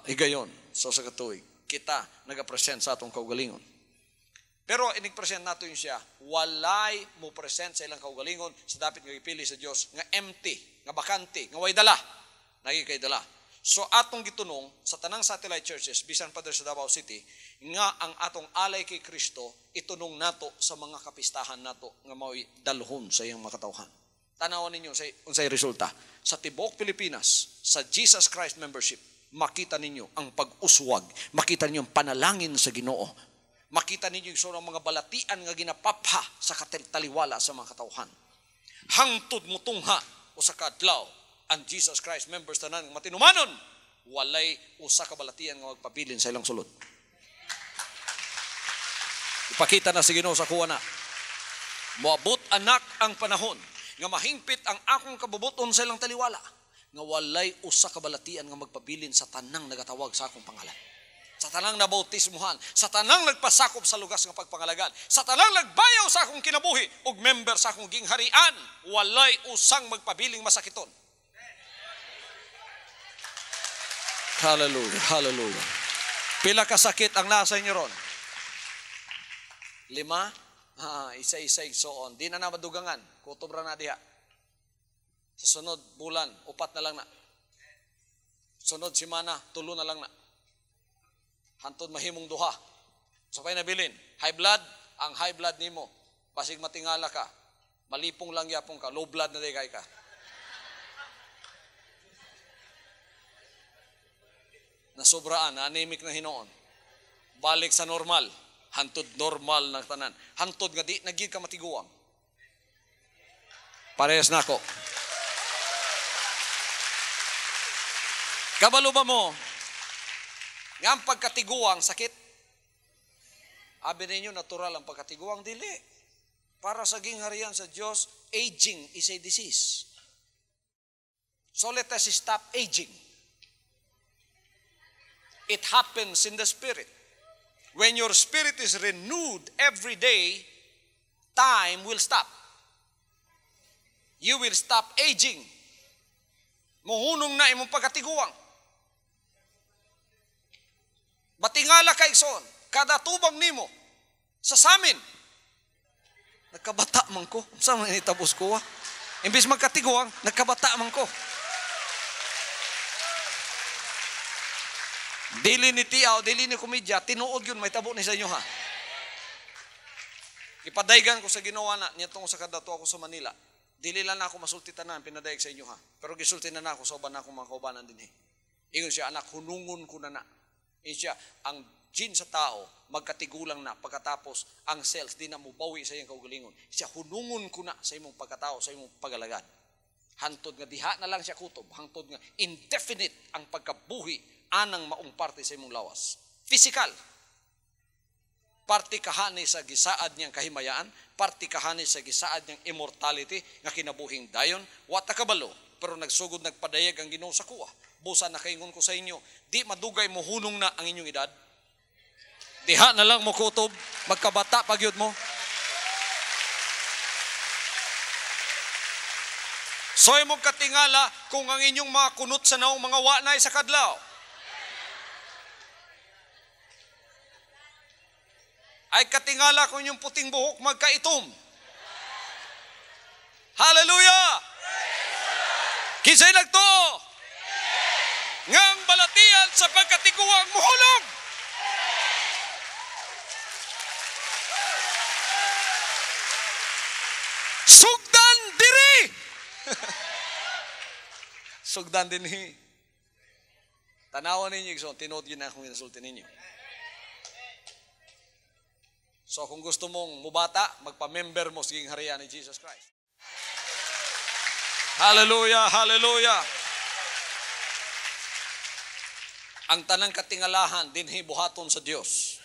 higayon so sa katuig kita nagapresent sa atong kaugalingon. Pero inig-present nato yun siya, walay mo present sa ilang kaugalingon sa dapit nga gipili sa Dios nga empty, nga bakante, nga way dala, nagi kay dala. So atong gitunong sa tanang satellite churches bisan pa sa Davao City nga ang atong alay kay Kristo itunong nato sa mga kapistahan nato nga mao'y dalhon sa iyang makatawhan. Tanawan ninyo unsay resulta sa tibuok Pilipinas sa Jesus Christ membership. Makita ninyo ang pag-uswag, makita ninyo ang panalangin sa Ginoo, makita ninyo yung mga balatian nga ginapapha sa taliwala sa mga katawhan. Hangtod mo tungha o sa kadlaw ang Jesus Christ members tanan matinumanon, walay usa ka balatian nga magpabilin sa ilang sulod. Ipakita na sa Ginoo sa kuha na. Moabot anak ang panahon nga mahingpit ang akong kabubuton sa ilang taliwala, nga walay usa ka balatian nga magpabilin sa tanang nagatawag sa akong pangalan, sa tanang nabautismuhan, sa tanang nagpasakop sa lugas nga pagpangalagan, sa tanang nagbayaw sa akong kinabuhi ug member sa akong gingharian, walay usang magpabiling masakiton. Hallelujah, hallelujah. Pila ka sakit ang nasa inyo ron? 5? Isa-isa igsoon. Di na madugangan. Kutob ra na diha. Sa sunod bulan, 4 na lang na. Sunod simana, 3 na lang na. Hantod mahimong 2. So pa'y nabilin. High blood, ang high blood nimo. Basig matingala ka. Malipong lang yapong ka. Low blood na digay ka. Nasobraan, anemic na hinoon. Balik sa normal. Hantod normal na tanan. Hantod nga di nagid ka matiguang. Parehas na ako. Kabalo ba mo? Nga ang pagkatiguang sakit? Abi ninyo natural ang pagkatiguang dili. Para sa gingharian sa Dios, aging is a disease. So let us stop aging. It happens in the spirit. When your spirit is renewed every day, time will stop. You will stop aging. Muhunong na imong pagkatiguang. Batingala ka igsoon, kada tubang nimo sa samin. Nagkabata man ko. Saan man itabos ko? Imbis magkatiguang, nagkabata man ko. Dili ni tiyaw, dili ni komedya, tinuod yun, may tabo ni sa inyo ha. Ipadaygan ko sa ginawa na, niyatong sa kadato ako sa Manila. Dili lang ako masulti tanan, pinadayag sa inyo ha. Pero gisulti na ako, sa uban na akong mga kaubanan din eh. Ingon siya, anak, hunungon ko na na. Ingon siya, ang gene sa tao, magkatigulang na pagkatapos ang cells, di na mubawi sa iyong kaugalingon. Siya, hunungon ko na sa imong pagkatao, sa imong pagalagad. Hantod nga diha na lang siya kutob, hantod nga indefinite ang pagkabuhi anang maong parte sa imong lawas. Physical. Parte kahani sa gisaad niyang kahimayaan, parte kahani sa gisaad niyang immortality nga kinabuhing dayon, wata kabalo, pero nagsugod nagpadayag ang Ginoo sa kuha. Busa na kaingon ko sa inyo, di madugay mo hunong na ang inyong edad. Diha na lang mo kutob, magkabata pagyud mo. So imong katingala kung ang inyong mga kunot sa naong mga wanay sa kadlaw ay katingala kung inyong puting buhok magkaitom. Hallelujah! Kisay nagto ngang balatian sa pagkatiguang muhulog. Sugdan diri. Sugdan dinhi. Tanawan ninyo, so tinod yun na akong inasulti ninyo. So kung gusto mong mubata, magpa-member mo sa harian ni Jesus Christ. Hallelujah, hallelujah. Ang tanang katingalahan dinhi buhaton sa Dios.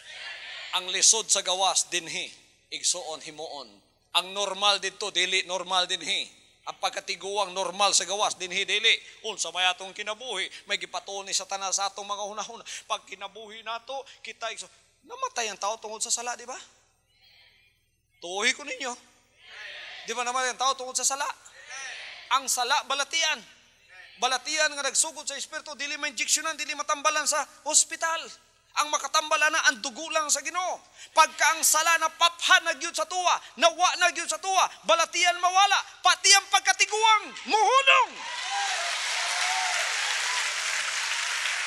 Ang lisod sa gawas dinhi igsuon himuon. Ang normal dito dili normal dinhi. Ang pagkatiguang normal sa gawas dinhi dili. Unsa may atong kinabuhi, may gipatuon ni Satanas sa atong mga hunahuna. Pag kinabuhi nato, kita namatay ang tao tungod sa sala, di ba? Tuhi ko ninyo. Di ba namatay ang tao tungod sa sala? Ang sala balatian. Balatian nga nagsugod sa espiritu, dili ma-injeksyonan, dili matambalan sa ospital. Ang makatambala na ang dugo lang sa Ginoo. Pagka ang sala na paphan na gyud sa tuwa, nawa na gyud sa tuwa, balatian mawala, pati ang pagkatiguang muhulong.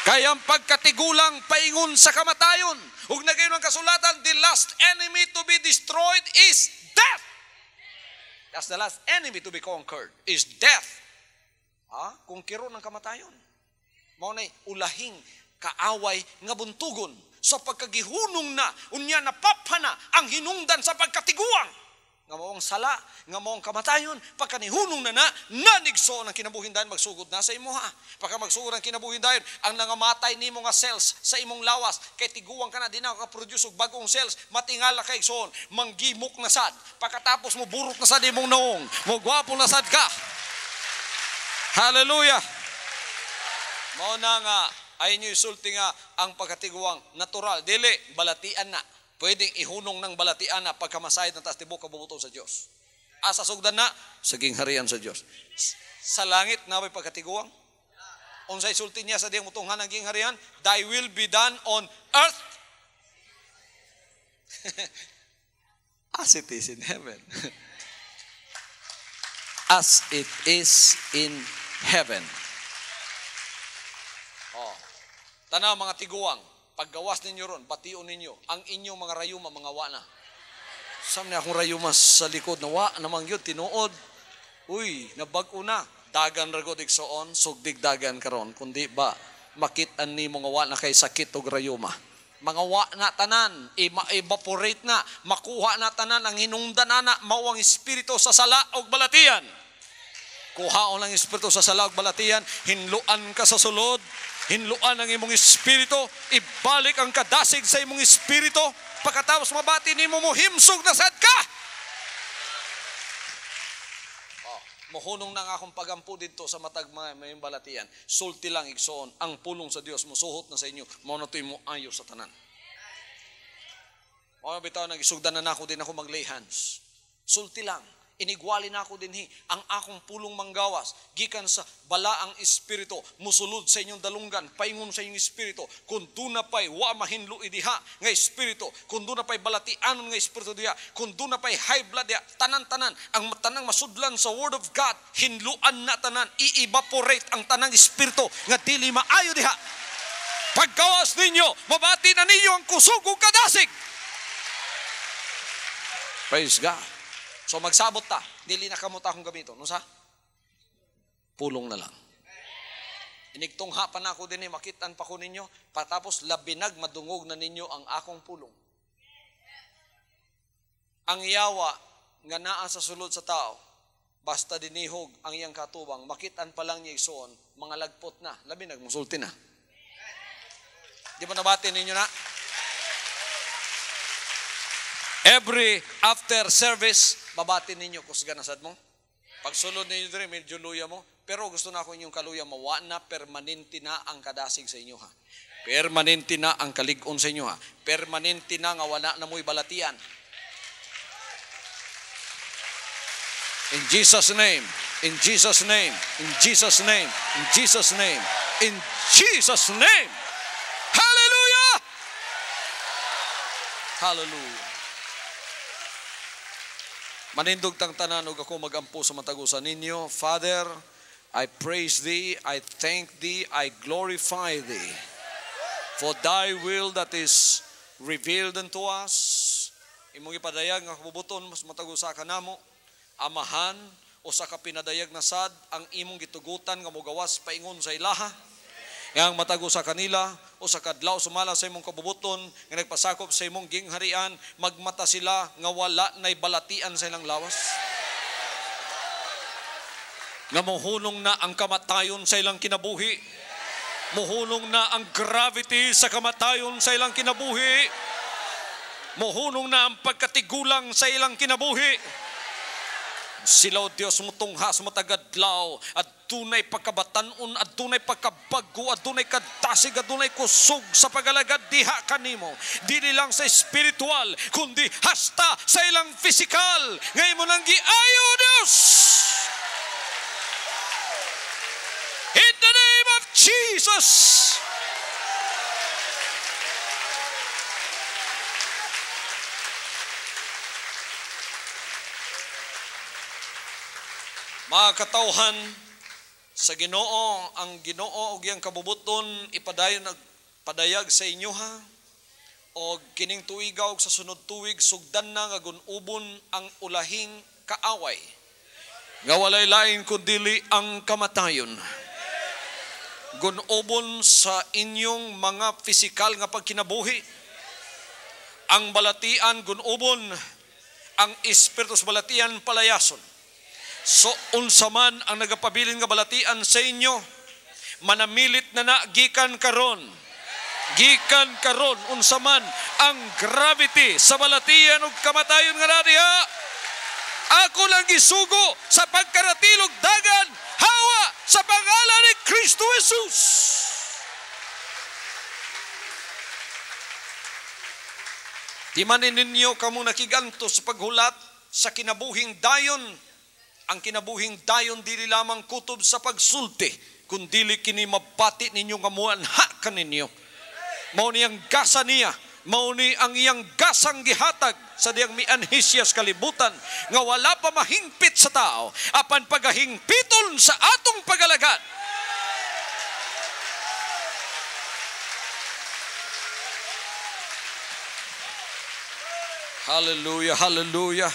Kaya ang pagkatigulang paingon sa kamatayon. Ug nagayon ang kasulatan, the last enemy to be destroyed is death. That's the last enemy to be conquered is death. Kung kiro ng kamatayon. Mao nay ulahing kaaway nga buntugon sa pagkagihunong na unya napaphana ang hinungdan sa pagkatiguang nga maong sala nga maong kamatayon pagkanihunong na nanigso ang kinabuhindayon magsugod na sa imuha pagka magsugod ang kinabuhindayon ang nangamatay nimo nga cells sa imong lawas kay tiguang ka na di na ka-produce og bagong cells matingala kay igsoon manggimok na sad pagkatapos mo burot na sad imong noong mo gwapo na sad ka. Hallelujah. Mao na nga ay inyo isulti nga ang pagkatiguang natural. Dili, balatian na. Pwedeng ihunong ng balatian na pagkamasayad ng taas tibok kabubutong sa Diyos. Asa sugdan na, saging harian sa Diyos. Sa langit na may pagkatiguang. Unsay isulti niya sa diyang mutunghan ng ging harian, thy will be done on earth as it is in heaven. As it is in heaven. Tanaw mga tiguang, paggawas ninyo ron, bation ninyo, ang inyong mga rayuma, mga wana. Saan na akong rayuma sa likod na wa, namang yun, tinuod. Uy, nabag-o na. Dagan ragod igsoon, sugdig dagan karon kundi ba, makitan ni mga wana kay sakit o rayuma. Mga wana tanan, evaporate na, makuha na tanan, ang hinungdan na, mawang espiritu sa sala o balatian. Kuhaon ang espiritu sa sala o balatian, hinluan ka sa sulod, hinluan ang imong espiritu, ibalik ang kadasig sa imong espiritu, pagkatapos mabati nimo mo himsog na sad ka. Mohunong na nga akong pagampu dito sa matag mga balatian. Sulti lang igsoon, ang pulong sa Dios musuhot na sa inyo, mao na toy mo ayo sa tanan. Mao bitaw nang isugdan na nako din ako mag-lay hands. Sulti lang. Inigwali na ako dinhi ang akong pulong manggawas gikan sa balaang espiritu musulod sa inyong dalunggan paingon sa inyong espiritu kun duna pay wa mahinlo idiha nga espiritu kun duna pay balatianon nga espiritu diha kun duna pay high blood diha tanan-tanan ang tanang masudlan sa word of God hinluan na tanan i-evaporate ang tanang espiritu nga dili maayo diha paggawas ninyo mabati na ninyo ang kusog ug kadasig. Praise God. So magsabot ta, dili na kamuta akong gamito. No sa? Pulong na lang. Inigtungha pa na ako din makitan pa ko ninyo, patapos labinag madungog na ninyo ang akong pulong. Ang yawa nga naa sa sulod sa tao, basta dinihog ang iyang katubang, makitan pa lang niya igsoon, mga lagpot na, labinag musulti na. Di ba nabati ninyo na? Every after service, babati ninyo kusga nasad mo. Pagsulod ninyo dire medyo luya mo, pero gusto na ako inyong kaluya mo, wa na permanente na ang kadasig sa inyo ha. Permanente na ang kalig-on sa inyo ha. Permanente na nga wala na mo'y balatian. In Jesus' name. In Jesus' name. In Jesus' name. In Jesus' name. In Jesus' name. Hallelujah! Hallelujah. Manindog tang tanan ug ako magampo sa matagusan ninyo. Father, I praise Thee, I thank Thee, I glorify Thee for Thy will that is revealed unto us. Imong ipadayag nga kabubuton mas matagusa ka namo. Amahan o sa kapinadayag na sad ang imong gitugutan nga mogawas paingon sa ilaha. Yang matago sa kanila o sa kadlaw sumala sa imong kabubuton nga nagpasakop sa imong gingharian, magmata sila nga wala nay balatian sa ilang lawas. Nga mohunong na ang kamatayon sa ilang kinabuhi. Mohunong na ang gravity sa kamatayon sa ilang kinabuhi. Mohunong na ang pagkatigulang sa ilang kinabuhi. Sila o Diyos mo tunghas matagadlaw at tunay pagkabatanon at tunay pagkabago at tunay kadasig at tunay kusog sa pagalagad diha kanimo. Dili lang sa spiritual kundi hasta sa ilang physical. Ngayon mo nang giayo Diyos. In the name of Jesus. Mga katawhan sa Ginoo, ang Ginoo og iyang kabubuton ipadayag sa inyo ha. Og kining tuiga og sa sunod tuig sugdan na nga gun-ubon ang ulahing kaaway. Nga walay lain kundi ang kamatayon. Gun-ubon sa inyong mga pisikal nga pagkinabuhi. Ang balatian gun-ubon, ang espiritu sa balatian palayason. So, unsa man ang nagapabilin nga balatian sa inyo, manamilit na gikan karon. Gikan karon, unsa man ang gravity sa balatian ug kamatayon nga nadiha. Ako lang gisugo sa pagkaratilog dagan, hawa sa pangalan ni Kristo Jesus. Di man ninyo kamo nakiganto sa paghulat sa kinabuhing dayon. Ang kinabuhing dayon dili lamang kutob sa pagsulti, kundili kini mabati ninyo nga muanha kaninyo. Mao ni ang gasa niya, mao ni ang iyang gasang gihatag sa diyang mianhisyas kalibutan nga wala pa mahingpit sa tao apan pagahingpiton sa atong pagalagad. Hallelujah, hallelujah.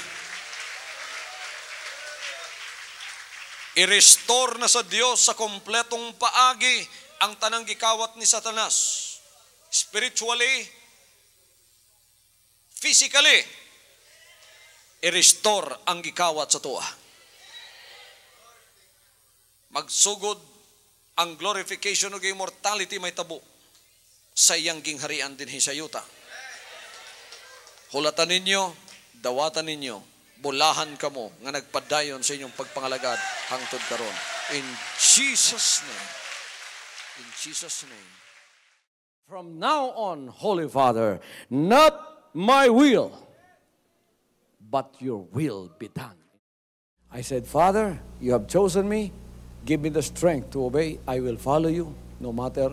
I-restore na sa Diyos sa kompletong paagi ang tanang gikawat ni Satanas. Spiritually, physically, i-restore ang gikawat sa tuwa. Magsugod ang glorification ug immortality may tabo sa iyang gingharian dinhi sa yuta. Hulatan ninyo, dawatan ninyo, bulahan kamo nga nagpadayon sa inyong pagpangalagad hangtod karon. In Jesus' name. In Jesus' name. From now on, Holy Father, not my will, but your will be done. I said, Father, you have chosen me. Give me the strength to obey. I will follow you no matter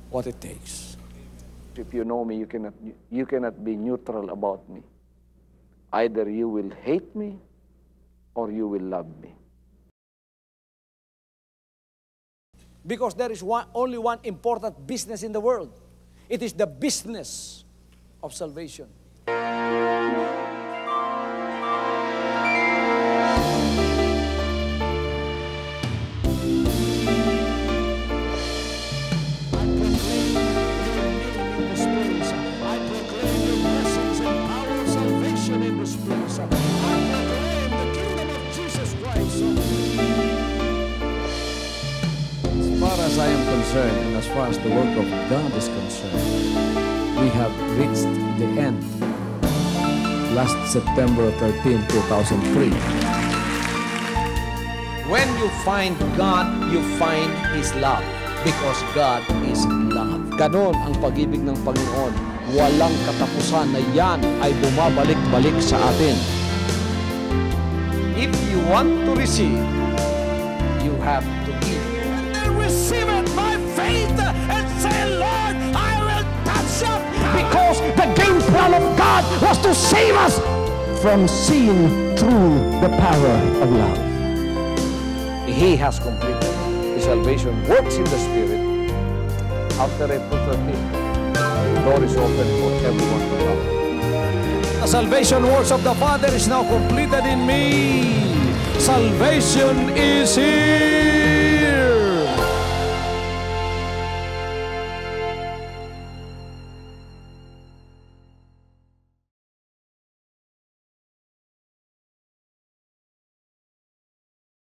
what it takes. If you know me, you cannot be neutral about me. Either you will hate me or you will love me. Because there is only one important business in the world. It is the business of salvation. As I am concerned, and as far as the work of God is concerned, we have reached the end. Last September 13, 2003. When you find God, you find His love. Because God is love. Ganon ang pag-ibig ng Panginoon. Walang katapusan na yan ay bumabalik-balik sa atin. if you want to receive, you have to give. Receive it by faith and say, Lord, I will touch up. Because the game plan of God was to save us from sin through the power of love. He has completed His salvation, works in the Spirit. After April 13th, the door is open for everyone to come. The salvation works of the Father is now completed in me. Salvation is here.